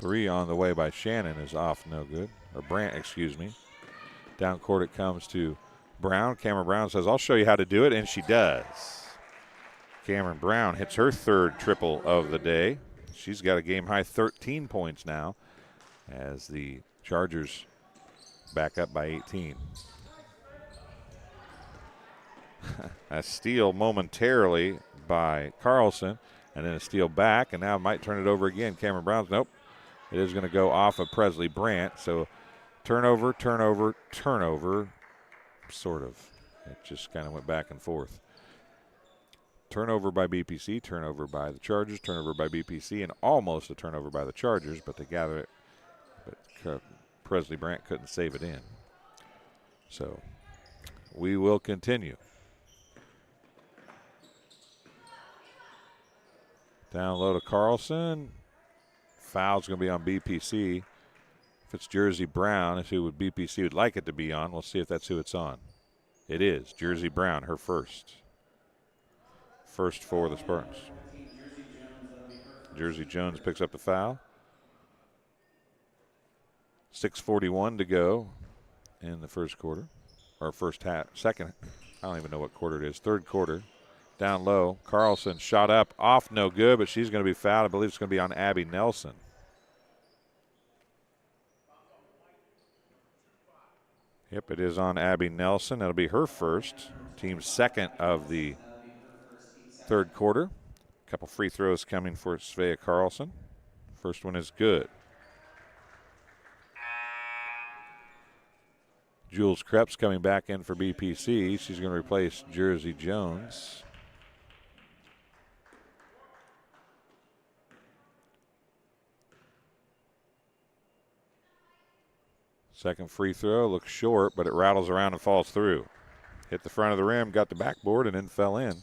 3 on the way by Shannon is off, no good. Or Brandt, excuse me. Down court it comes to Brown. Cameron Brown says, I'll show you how to do it, and she does. Cameron Brown hits her third triple of the day. She's got a game-high 13 points now as the Chargers back up by 18. A steal momentarily by Carlson, and then a steal back, and now might turn it over again. Cameron Brown's, nope. It is going to go off of Presley Brandt. So turnover, turnover, turnover, sort of. It just kind of went back and forth. Turnover by BPC, turnover by the Chargers, turnover by BPC, and almost a turnover by the Chargers, but they gather it. But Presley Brandt couldn't save it in. So we will continue. Down low to Carlson. Foul's going to be on BPC. If it's Jersey Brown, it's who BPC would like it to be on. We'll see if that's who it's on. It is Jersey Brown, her first. First for the Spartans. Jersey Jones picks up the foul. 6:41 to go in the first quarter. Or first half, second. I don't even know what quarter it is. Third quarter. Down low. Carlson shot up, off, no good, but she's going to be fouled. I believe it's going to be on Abby Nelson. Yep, it is on Abby Nelson. That'll be her first. Team's second of the third quarter. A couple free throws coming for Svea Carlson. First one is good. Jules Krebs coming back in for BPC. She's going to replace Jersey Jones. Second free throw looks short, but it rattles around and falls through. Hit the front of the rim, got the backboard, and then fell in.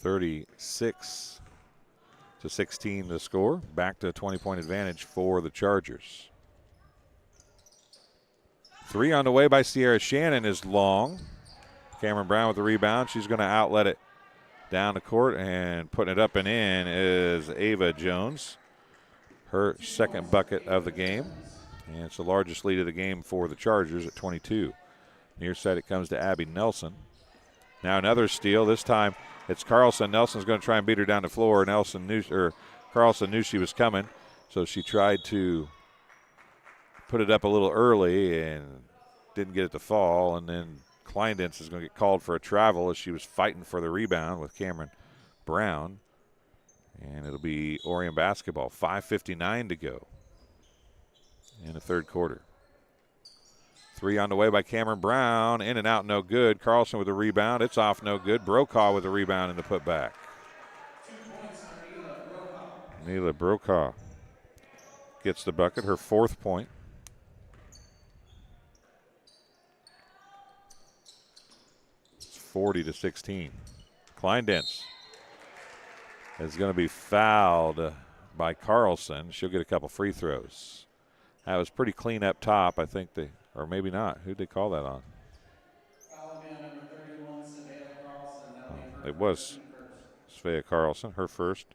36-16 the score. Back to a 20-point advantage for the Chargers. 3 on the way by Sierra Shannon is long. Cameron Brown with the rebound. She's going to outlet it down the court, and putting it up and in is Ava Jones. Her second bucket of the game. And it's the largest lead of the game for the Chargers at 22. Near side it comes to Abby Nelson. Now another steal. This time it's Carlson. Nelson's going to try and beat her down the floor. Carlson knew she was coming, so she tried to put it up a little early and didn't get it to fall. And then Kleindentz is going to get called for a travel as she was fighting for the rebound with Cameron Brown. And it'll be Orion basketball. 5:59 to go in the third quarter. 3 on the way by Cameron Brown. In and out, no good. Carlson with the rebound. It's off, no good. Brokaw with the rebound and the putback. Neela Brokaw gets the bucket, her 4th point. It's 40-16. Kleindentz is going to be fouled by Carlson. She'll get a couple free throws. That was pretty clean up top. I think or maybe not. Who'd they call that on? It was Svea Carlson, her first,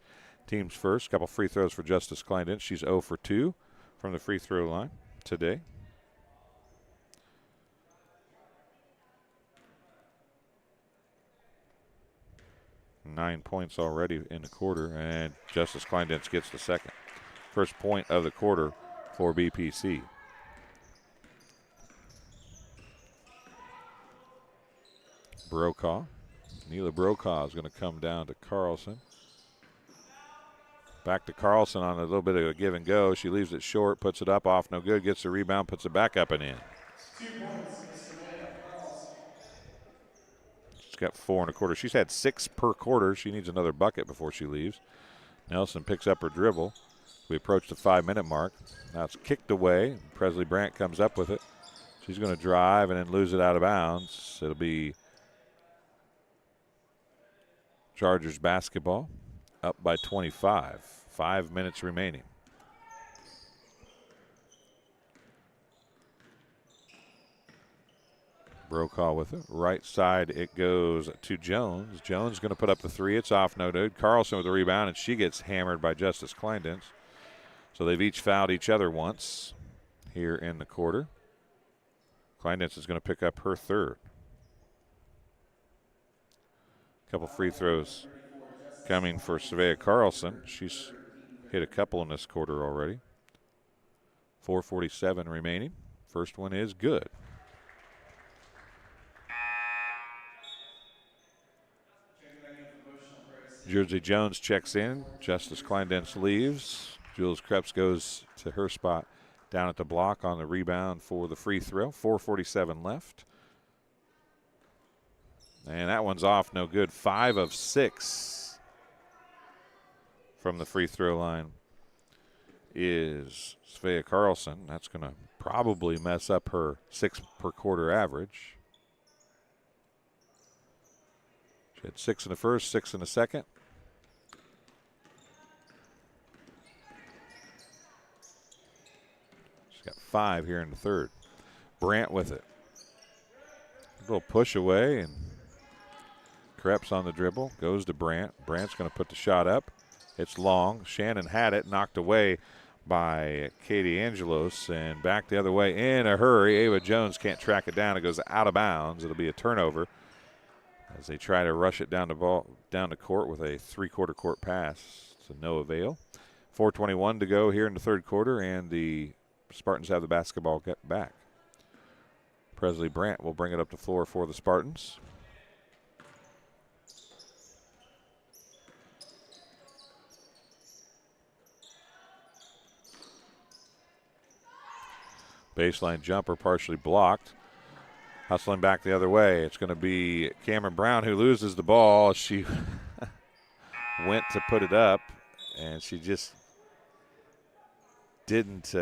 team's first. Couple free throws for Justice Kleindentz. She's 0 for 2 from the free throw line today. Nine points already in the quarter, and Justice Kleindentz gets the second. First point of the quarter for BPC. Brokaw. Neela Brokaw is going to come down to Carlson. Back to Carlson on a little bit of a give and go. She leaves it short, puts it up, off, no good, gets the rebound, puts it back up and in. She's got 4 in a quarter. She's had 6 per quarter. She needs another bucket before she leaves. Nelson picks up her dribble. We approach the 5-minute mark. Now it's kicked away. Presley Brandt comes up with it. She's going to drive and then lose it out of bounds. It'll be Chargers basketball, up by 25. 5 minutes remaining. Brokaw with it. Right side it goes to Jones. Jones going to put up the 3. It's off, no good. Carlson with the rebound, and she gets hammered by Justice Kleindentz. So they've each fouled each other once here in the quarter. Kleindentz is going to pick up her 3rd. Couple free throws coming for Svea Carlson. She's hit a couple in this quarter already. 4:47 remaining. First one is good. Jersey Jones checks in. Justice Kleindentz leaves. Jules Krebs goes to her spot down at the block on the rebound for the free throw. 4:47 left. And that one's off, no good. 5 of 6 from the free throw line is Svea Carlson. That's going to probably mess up her 6 per quarter average. She had 6 in the first, 6 in the second. She's got 5 here in the third. Brandt with it. A little push away, and Krebs on the dribble, goes to Brandt. Brandt's going to put the shot up. It's long. Shannon had it, knocked away by Katie Angelos, and back the other way in a hurry. Ava Jones can't track it down. It goes out of bounds. It'll be a turnover as they try to rush it down the court with a 3-quarter court pass to no avail. 4:21 to go here in the third quarter, and the Spartans have the basketball back. Presley Brandt will bring it up the floor for the Spartans. Baseline jumper partially blocked. Hustling back the other way. It's going to be Cameron Brown who loses the ball. She went to put it up, and she just didn't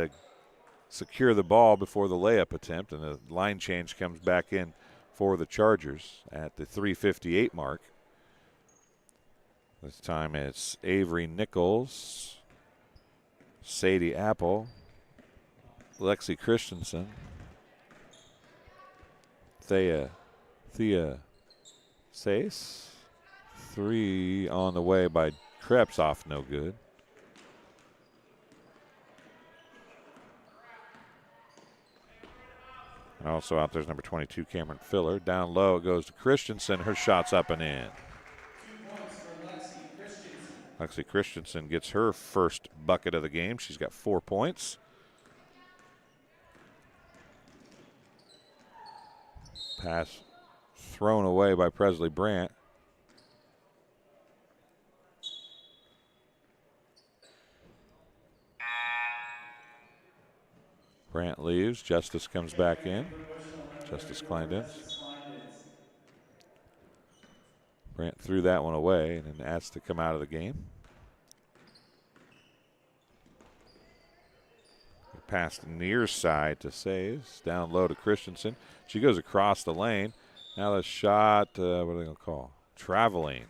secure the ball before the layup attempt, and the line change comes back in for the Chargers at the 3:58 mark. This time it's Avery Nichols, Sadie Apple, Lexi Christensen, Thea Sace. 3 on the way by Krebs, off no good. And also out there's number 22, Cameron Filler. Down low it goes to Christensen. Her shot's up and in. 2 points for Lexi Christensen. Lexi Christensen gets her first bucket of the game. She's got 4 points. Pass thrown away by Presley Brandt. Brandt leaves. Justice comes back in. Justice Kleindens. Brandt threw that one away and then asked to come out of the game. Pass near side to Saves. Down low to Christensen. She goes across the lane. Now the shot, what are they going to call? Traveling.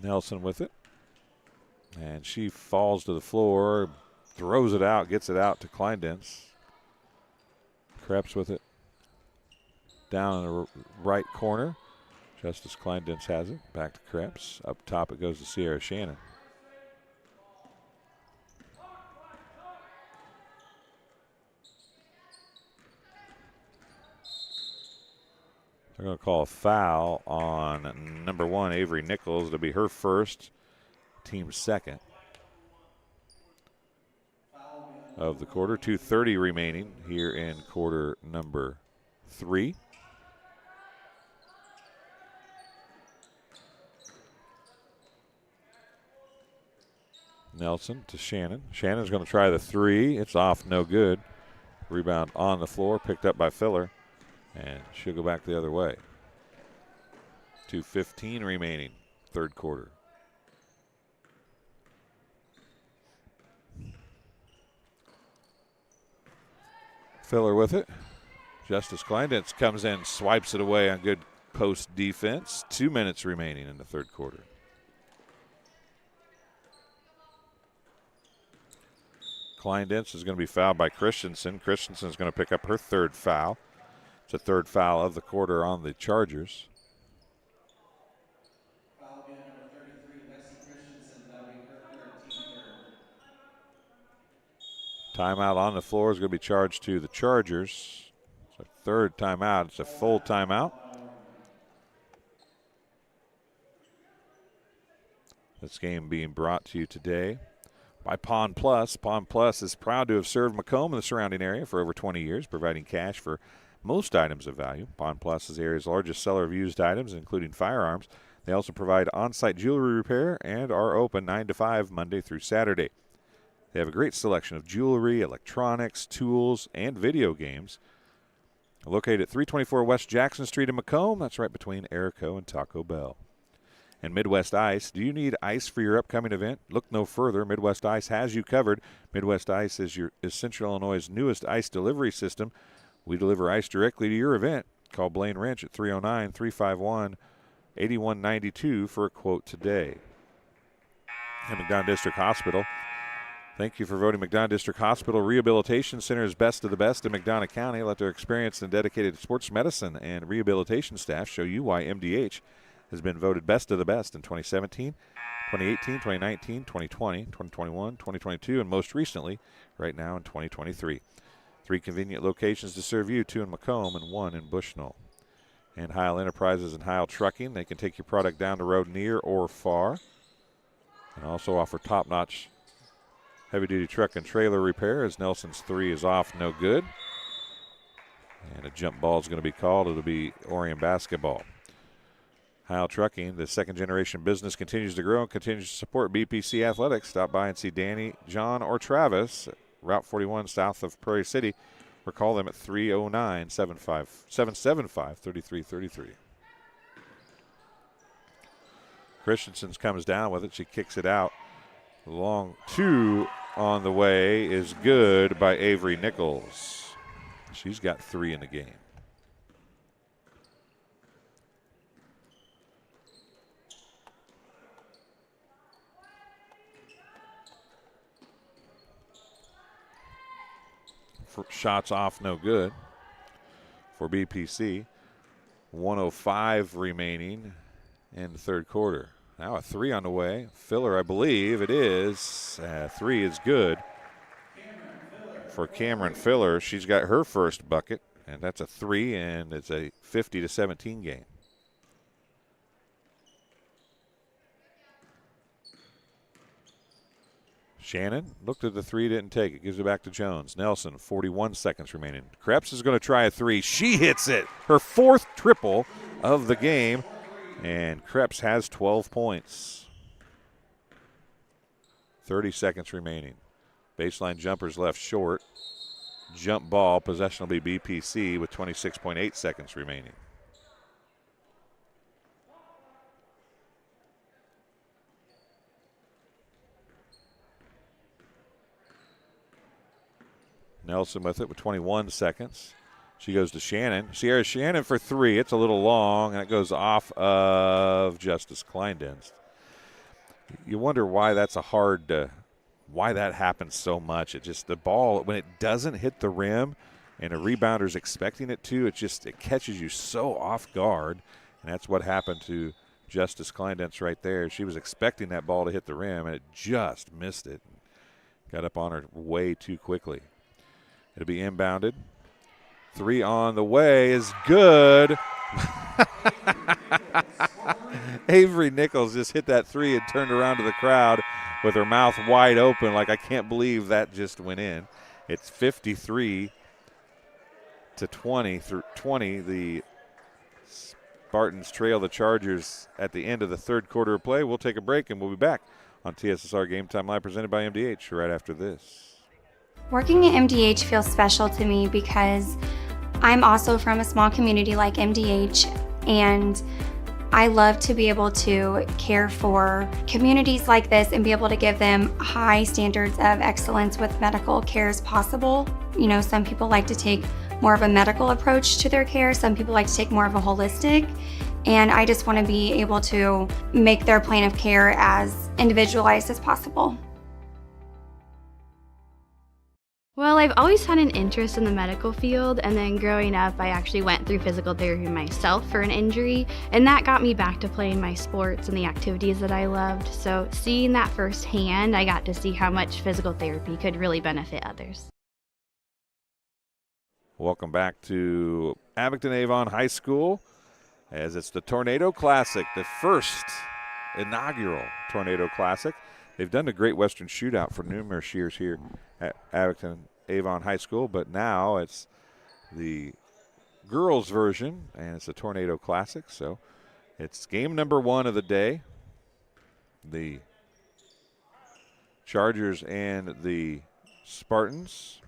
Nelson with it. And she falls to the floor, throws it out, gets it out to Kleindens. Krebs with it. Down in the right corner. Justice Kleindens has it. Back to Krebs. Up top it goes to Sierra Shannon. They're going to call a foul on number 1, Avery Nichols. It'll be her first, team second of the quarter. 2:30 remaining here in quarter number 3. Nelson to Shannon. Shannon's going to try the 3. It's off, no good. Rebound on the floor, picked up by Filler. And she'll go back the other way. 2:15 remaining, third quarter. Filler with it. Justice Kleindens comes in, swipes it away on good post defense. 2 minutes remaining in the third quarter. Kleindens is going to be fouled by Christensen. Christensen is going to pick up her third foul. It's a third foul of the quarter on the Chargers. Foul will be on number 33, Lexi Christensen. That'll be her third, team third. Timeout on the floor is going to be charged to the Chargers. It's a third timeout. It's a full timeout. This game being brought to you today by Pond Plus. Pond Plus is proud to have served Macomb and the surrounding area for over 20 years, providing cash for most items of value. Pond Plus is the area's largest seller of used items, including firearms. They also provide on-site jewelry repair and are open 9 to 5 Monday through Saturday. They have a great selection of jewelry, electronics, tools, and video games. Located at 324 West Jackson Street in Macomb. That's right between Erico and Taco Bell. And Midwest Ice. Do you need ice for your upcoming event? Look no further. Midwest Ice has you covered. Midwest Ice is Central Illinois' newest ice delivery system. We deliver ice directly to your event. Call Blaine Wrench at 309-351-8192 for a quote today. And McDonough District Hospital. Thank you for voting McDonough District Hospital Rehabilitation Center as best of the best in McDonough County. Let their experienced and dedicated sports medicine and rehabilitation staff show you why MDH has been voted best of the best in 2017, 2018, 2019, 2020, 2021, 2022, and most recently, right now in 2023. 3 convenient locations to serve you, 2 in Macomb and 1 in Bushnell. And Heil Enterprises and Heil Trucking. They can take your product down the road near or far. And also offer top-notch heavy-duty truck and trailer repair as Nelson's 3 is off, no good. And a jump ball is going to be called. It'll be Orion basketball. Heil Trucking, the second-generation business, continues to grow and continues to support BPC Athletics. Stop by and see Danny, John, or Travis, Route 41 south of Prairie City, or call them at 309-775-3333. Christensen comes down with it. She kicks it out. Long 2 on the way is good by Avery Nichols. She's got 3 in the game. shots off, no good for BPC. 1:05 remaining in the third quarter. Now a three on the way. Filler, I believe it is. Three is good for Cameron Filler. She's got her first bucket, and that's a three, and it's a 50-17 game. Shannon looked at the three, didn't take it. Gives it back to Jones. Nelson, 41 seconds remaining. Krebs is going to try a three. She hits it. Her fourth triple of the game. And Krebs has 12 points. 30 seconds remaining. Baseline jumpers left short. Jump ball. Possession will be BPC with 26.8 seconds remaining. Nelson with it with 21 seconds. She goes to Shannon. Sierra Shannon for three. It's a little long, and it goes off of Justice Kleindienst. You wonder why that's why that happens so much. It just, the ball, when it doesn't hit the rim and a rebounder is expecting it to, it catches you so off guard, and that's what happened to Justice Kleindienst right there. She was expecting that ball to hit the rim, and it just missed it. Got up on her way too quickly. It'll be inbounded. Three on the way is good. Avery Nichols just hit that three and turned around to the crowd with her mouth wide open like, I can't believe that just went in. It's 53-20 through 20. The Spartans trail the Chargers at the end of the third quarter of play. We'll take a break, and we'll be back on TSSR Game Time Live presented by MDH right after this. Working at MDH feels special to me because I'm also from a small community like MDH, and I love to be able to care for communities like this and be able to give them high standards of excellence with medical care as possible. You know, some people like to take more of a medical approach to their care, some people like to take more of a holistic, and I just want to be able to make their plan of care as individualized as possible. Well, I've always had an interest in the medical field, and then growing up, I actually went through physical therapy myself for an injury, and that got me back to playing my sports and the activities that I loved. So seeing that firsthand, I got to see how much physical therapy could really benefit others. Welcome back to Abington Avon High School, as it's the Tornado Classic, the first inaugural Tornado Classic. They've done the Great Western Shootout for numerous years here at Abington Avon High School, but now it's the girls' version, and it's the Tornado Classic. So it's game number one of the day. The Chargers and the Spartans.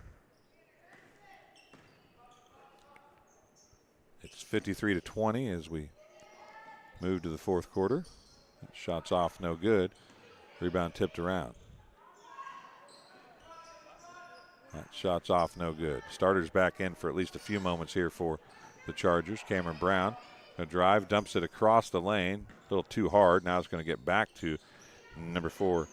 It's 53-20 as we move to the fourth quarter. Shots off, no good. Rebound tipped around. That shot's off, no good. Starters back in for at least a few moments here for the Chargers. Cameron Brown going to drive, dumps it across the lane. A little too hard. Now it's going to get back to number 4,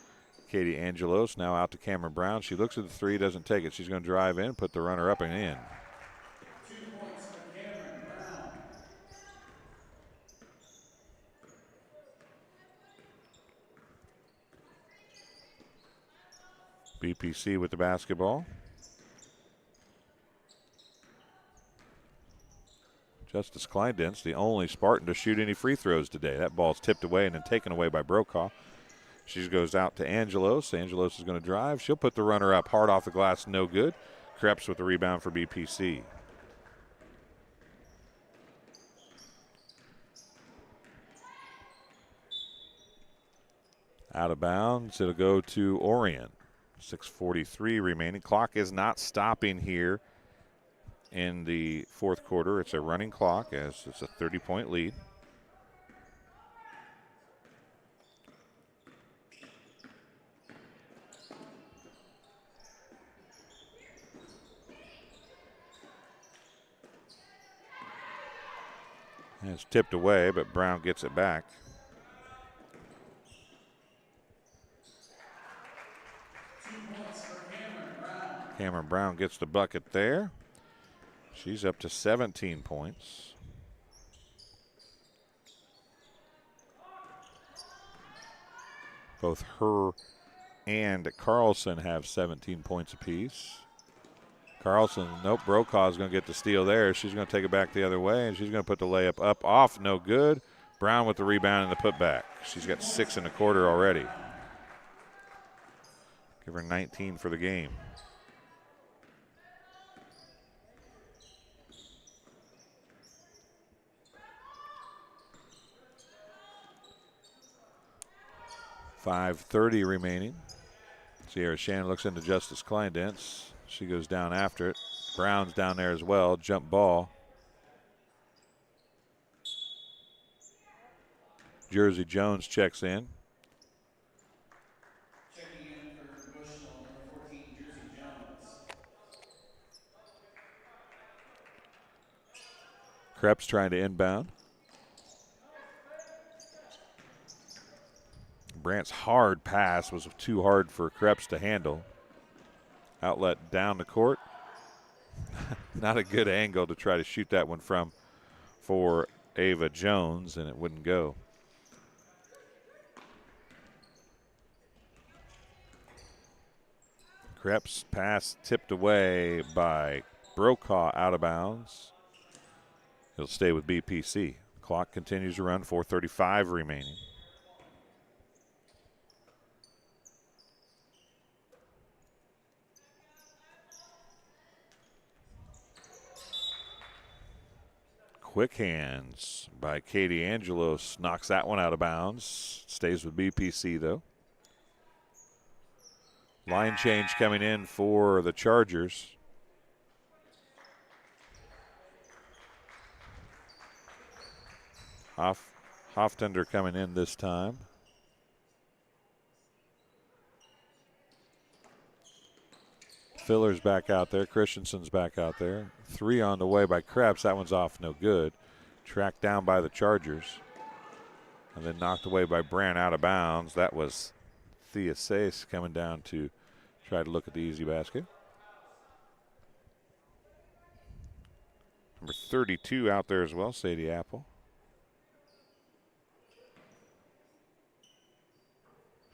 Katie Angelos. Now out to Cameron Brown. She looks at the three, doesn't take it. She's going to drive in, put the runner up and in. 2 points for Cameron Brown. BPC with the basketball. Justice Kleindienst, the only Spartan to shoot any free throws today. That ball's tipped away and then taken away by Brokaw. She goes out to Angelos. Angelos is going to drive. She'll put the runner up hard off the glass, no good. Krebs with the rebound for BPC. Out of bounds, it'll go to Orion. 6:43 remaining. Clock is not stopping here in the fourth quarter. It's a running clock as it's a 30-point lead. And it's tipped away, but Brown gets it back. Cameron Brown gets the bucket there. She's up to 17 points. Both her and Carlson have 17 points apiece. Carlson, nope, Brokaw's going to get the steal there. She's going to take it back the other way, and she's going to put the layup up, off, no good. Brown with the rebound and the putback. She's got 6 in the quarter already. Give her 19 for the game. .530 remaining. Sierra Shannon looks into Justice Kleindentz. She goes down after it. Brown's down there as well. Jump ball. Jersey Jones checks in. Checking in for Bushnell, number 14, Jersey Jones. Krebs trying to inbound. Brandt's hard pass was too hard for Krebs to handle. Outlet down the court. Not a good angle to try to shoot that one from for Ava Jones, and it wouldn't go. Krebs pass tipped away by Brokaw, out of bounds. He'll stay with BPC. Clock continues to run, 4:35 remaining. Quick hands by Katie Angelos, knocks that one out of bounds. Stays with BPC though. Line change coming in for the Chargers. Hoftender coming in this time. Filler's back out there. Christensen's back out there. 3 on the way by Krebs. That one's off, no good. Tracked down by the Chargers. And then knocked away by Brandt, out of bounds. That was Thea Sace coming down to try to look at the easy basket. Number 32 out there as well, Sadie Apple.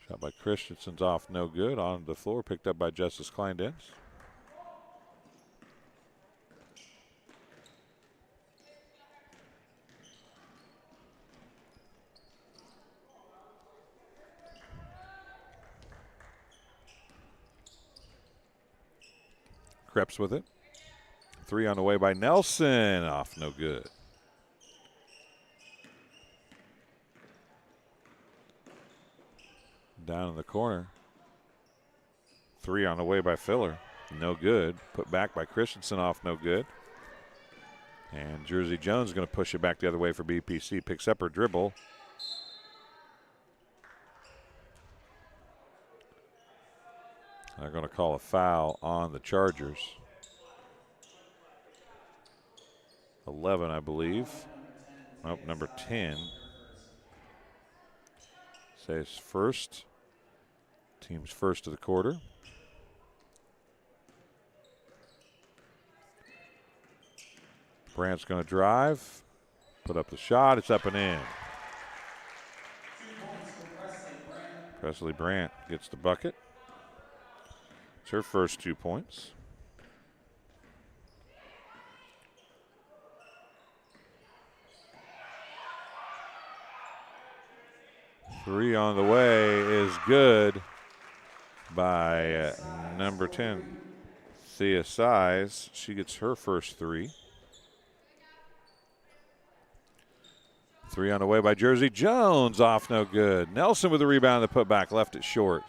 Shot by Christensen's off, no good. On the floor, picked up by Justice Kleindentz. Krebs with it. 3 on the way by Nelson. Off, no good. Down in the corner. 3 on the way by Filler. No good. Put back by Christensen, off, no good. And Jersey Jones going to push it back the other way for BPC. Picks up her dribble. They're going to call a foul on the Chargers. 11, I believe. Nope, number 10. Says first. Team's first of the quarter. Brandt's going to drive. Put up the shot. It's up and in. Presley Brandt gets the bucket. It's her first 2 points. Three on the way is good by number 10, Thea Size. She gets her first 3. 3 on the way by Jersey Jones, off, no good. Nelson with the rebound, the putback, left it short.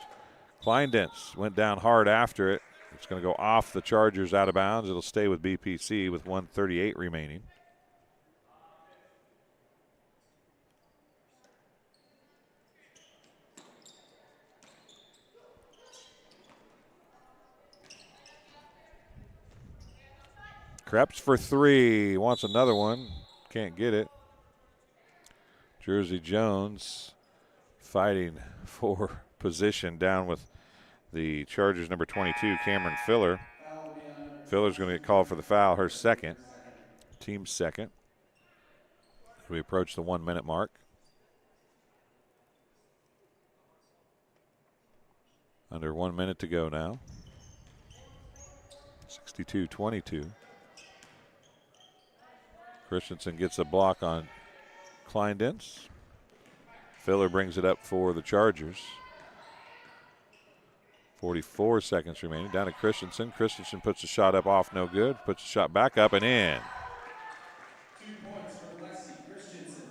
Kleindentz went down hard after it. It's going to go off the Chargers, out of bounds. It'll stay with BPC with 1:38 remaining. Krebs for 3. Wants another one. Can't get it. Jersey Jones fighting for position down with the Chargers number 22, Cameron Filler. Filler's going to get called for the foul, her second, team second. We approach the 1 minute mark. Under 1 minute to go now. 62-22. Christensen gets a block on Kleindenz. Filler brings it up for the Chargers. 44 seconds remaining. Down to Christensen. Christensen puts the shot up off, no good. Puts the shot back up and in. 2 points for Lexi Christensen.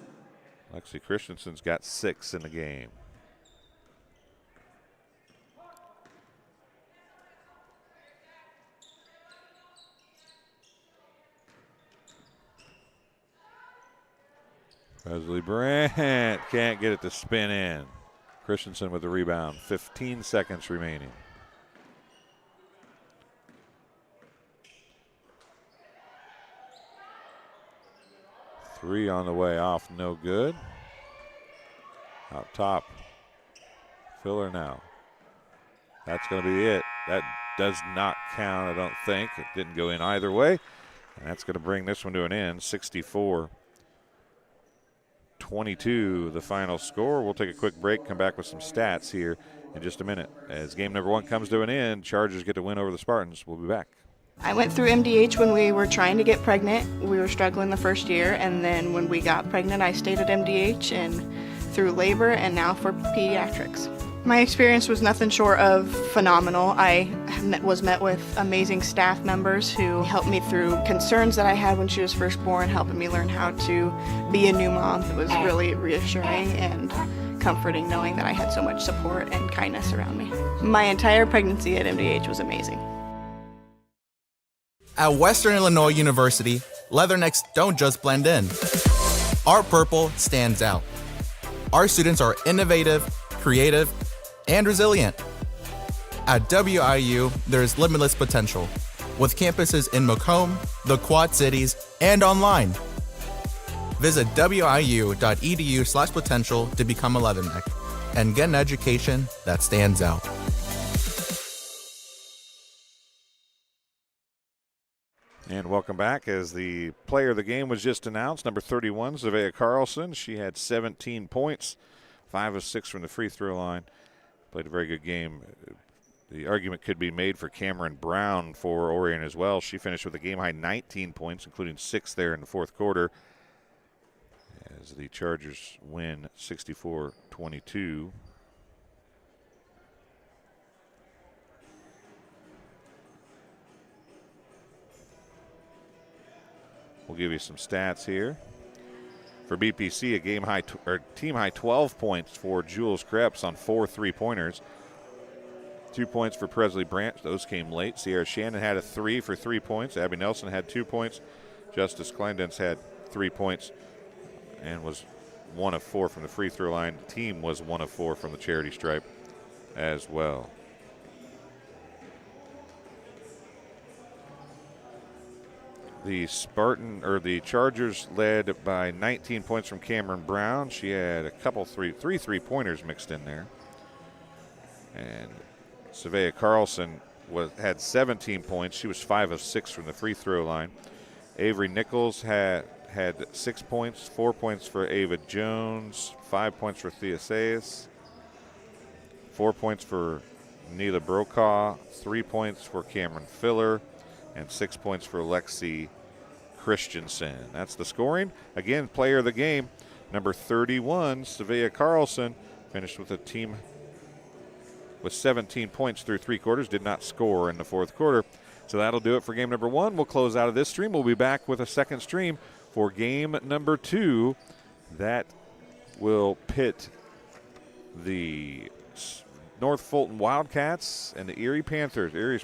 Lexi Christensen's got 6 in the game. Presley Brandt can't get it to spin in. Christensen with the rebound. 15 seconds remaining. Three on the way off, no good. Out top, Filler now. That's going to be it. That does not count, I don't think. It didn't go in either way. And that's going to bring this one to an end. 64-22, the final score. We'll take a quick break, come back with some stats here in just a minute. As game number 1 comes to an end, Chargers get to win over the Spartans. We'll be back. I went through MDH when we were trying to get pregnant. We were struggling the first year, and then when we got pregnant, I stayed at MDH and through labor and now for pediatrics. My experience was nothing short of phenomenal. I was met with amazing staff members who helped me through concerns that I had when she was first born, helping me learn how to be a new mom. It was really reassuring and comforting knowing that I had so much support and kindness around me. My entire pregnancy at MDH was amazing. At Western Illinois University, leathernecks don't just blend in. Our purple stands out. Our students are innovative, creative, and resilient. At WIU, there's limitless potential, with campuses in Macomb, the Quad Cities, and online. Visit wiu.edu/potential to become a leatherneck and get an education that stands out. And welcome back. As the player of the game was just announced, number 31, Zavea Carlson. She had 17 points, 5 of 6 from the free throw line. Played a very good game. The argument could be made for Cameron Brown for Orion as well. She finished with a game-high 19 points, including 6 there in the fourth quarter, as the Chargers win 64-22. We'll give you some stats here. For BPC, a team-high 12 points for Jules Krebs on 4 3-pointers. 2 points for Presley Brandt. Those came late. Sierra Shannon had a 3 for 3 points. Abby Nelson had 2 points. Justice Kleindenz had 3 points and was 1 of 4 from the free throw line. The team was 1 of 4 from the charity stripe as well. The Chargers led by 19 points from Cameron Brown. She had a couple three three-pointers mixed in there. And Savea Carlson had 17 points. She was 5 of 6 from the free throw line. Avery Nichols had 6 points, 4 points for Ava Jones, 5 points for Thea Sayas, 4 points for Neela Brokaw, 3 points for Cameron Filler, and 6 points for Lexi Christensen. That's the scoring. Again, player of the game, number 31, Savea Carlson, finished with a team with 17 points through 3 quarters, did not score in the fourth quarter. So that'll do it for game number 1. We'll close out of this stream. We'll be back with a second stream for game number 2. That will pit the North Fulton Wildcats and the Erie Panthers, Erie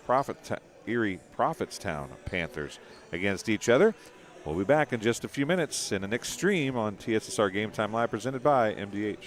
Prophetstown Panthers against each other. We'll be back in just a few minutes in the next stream on TSSR Game Time Live presented by MDH.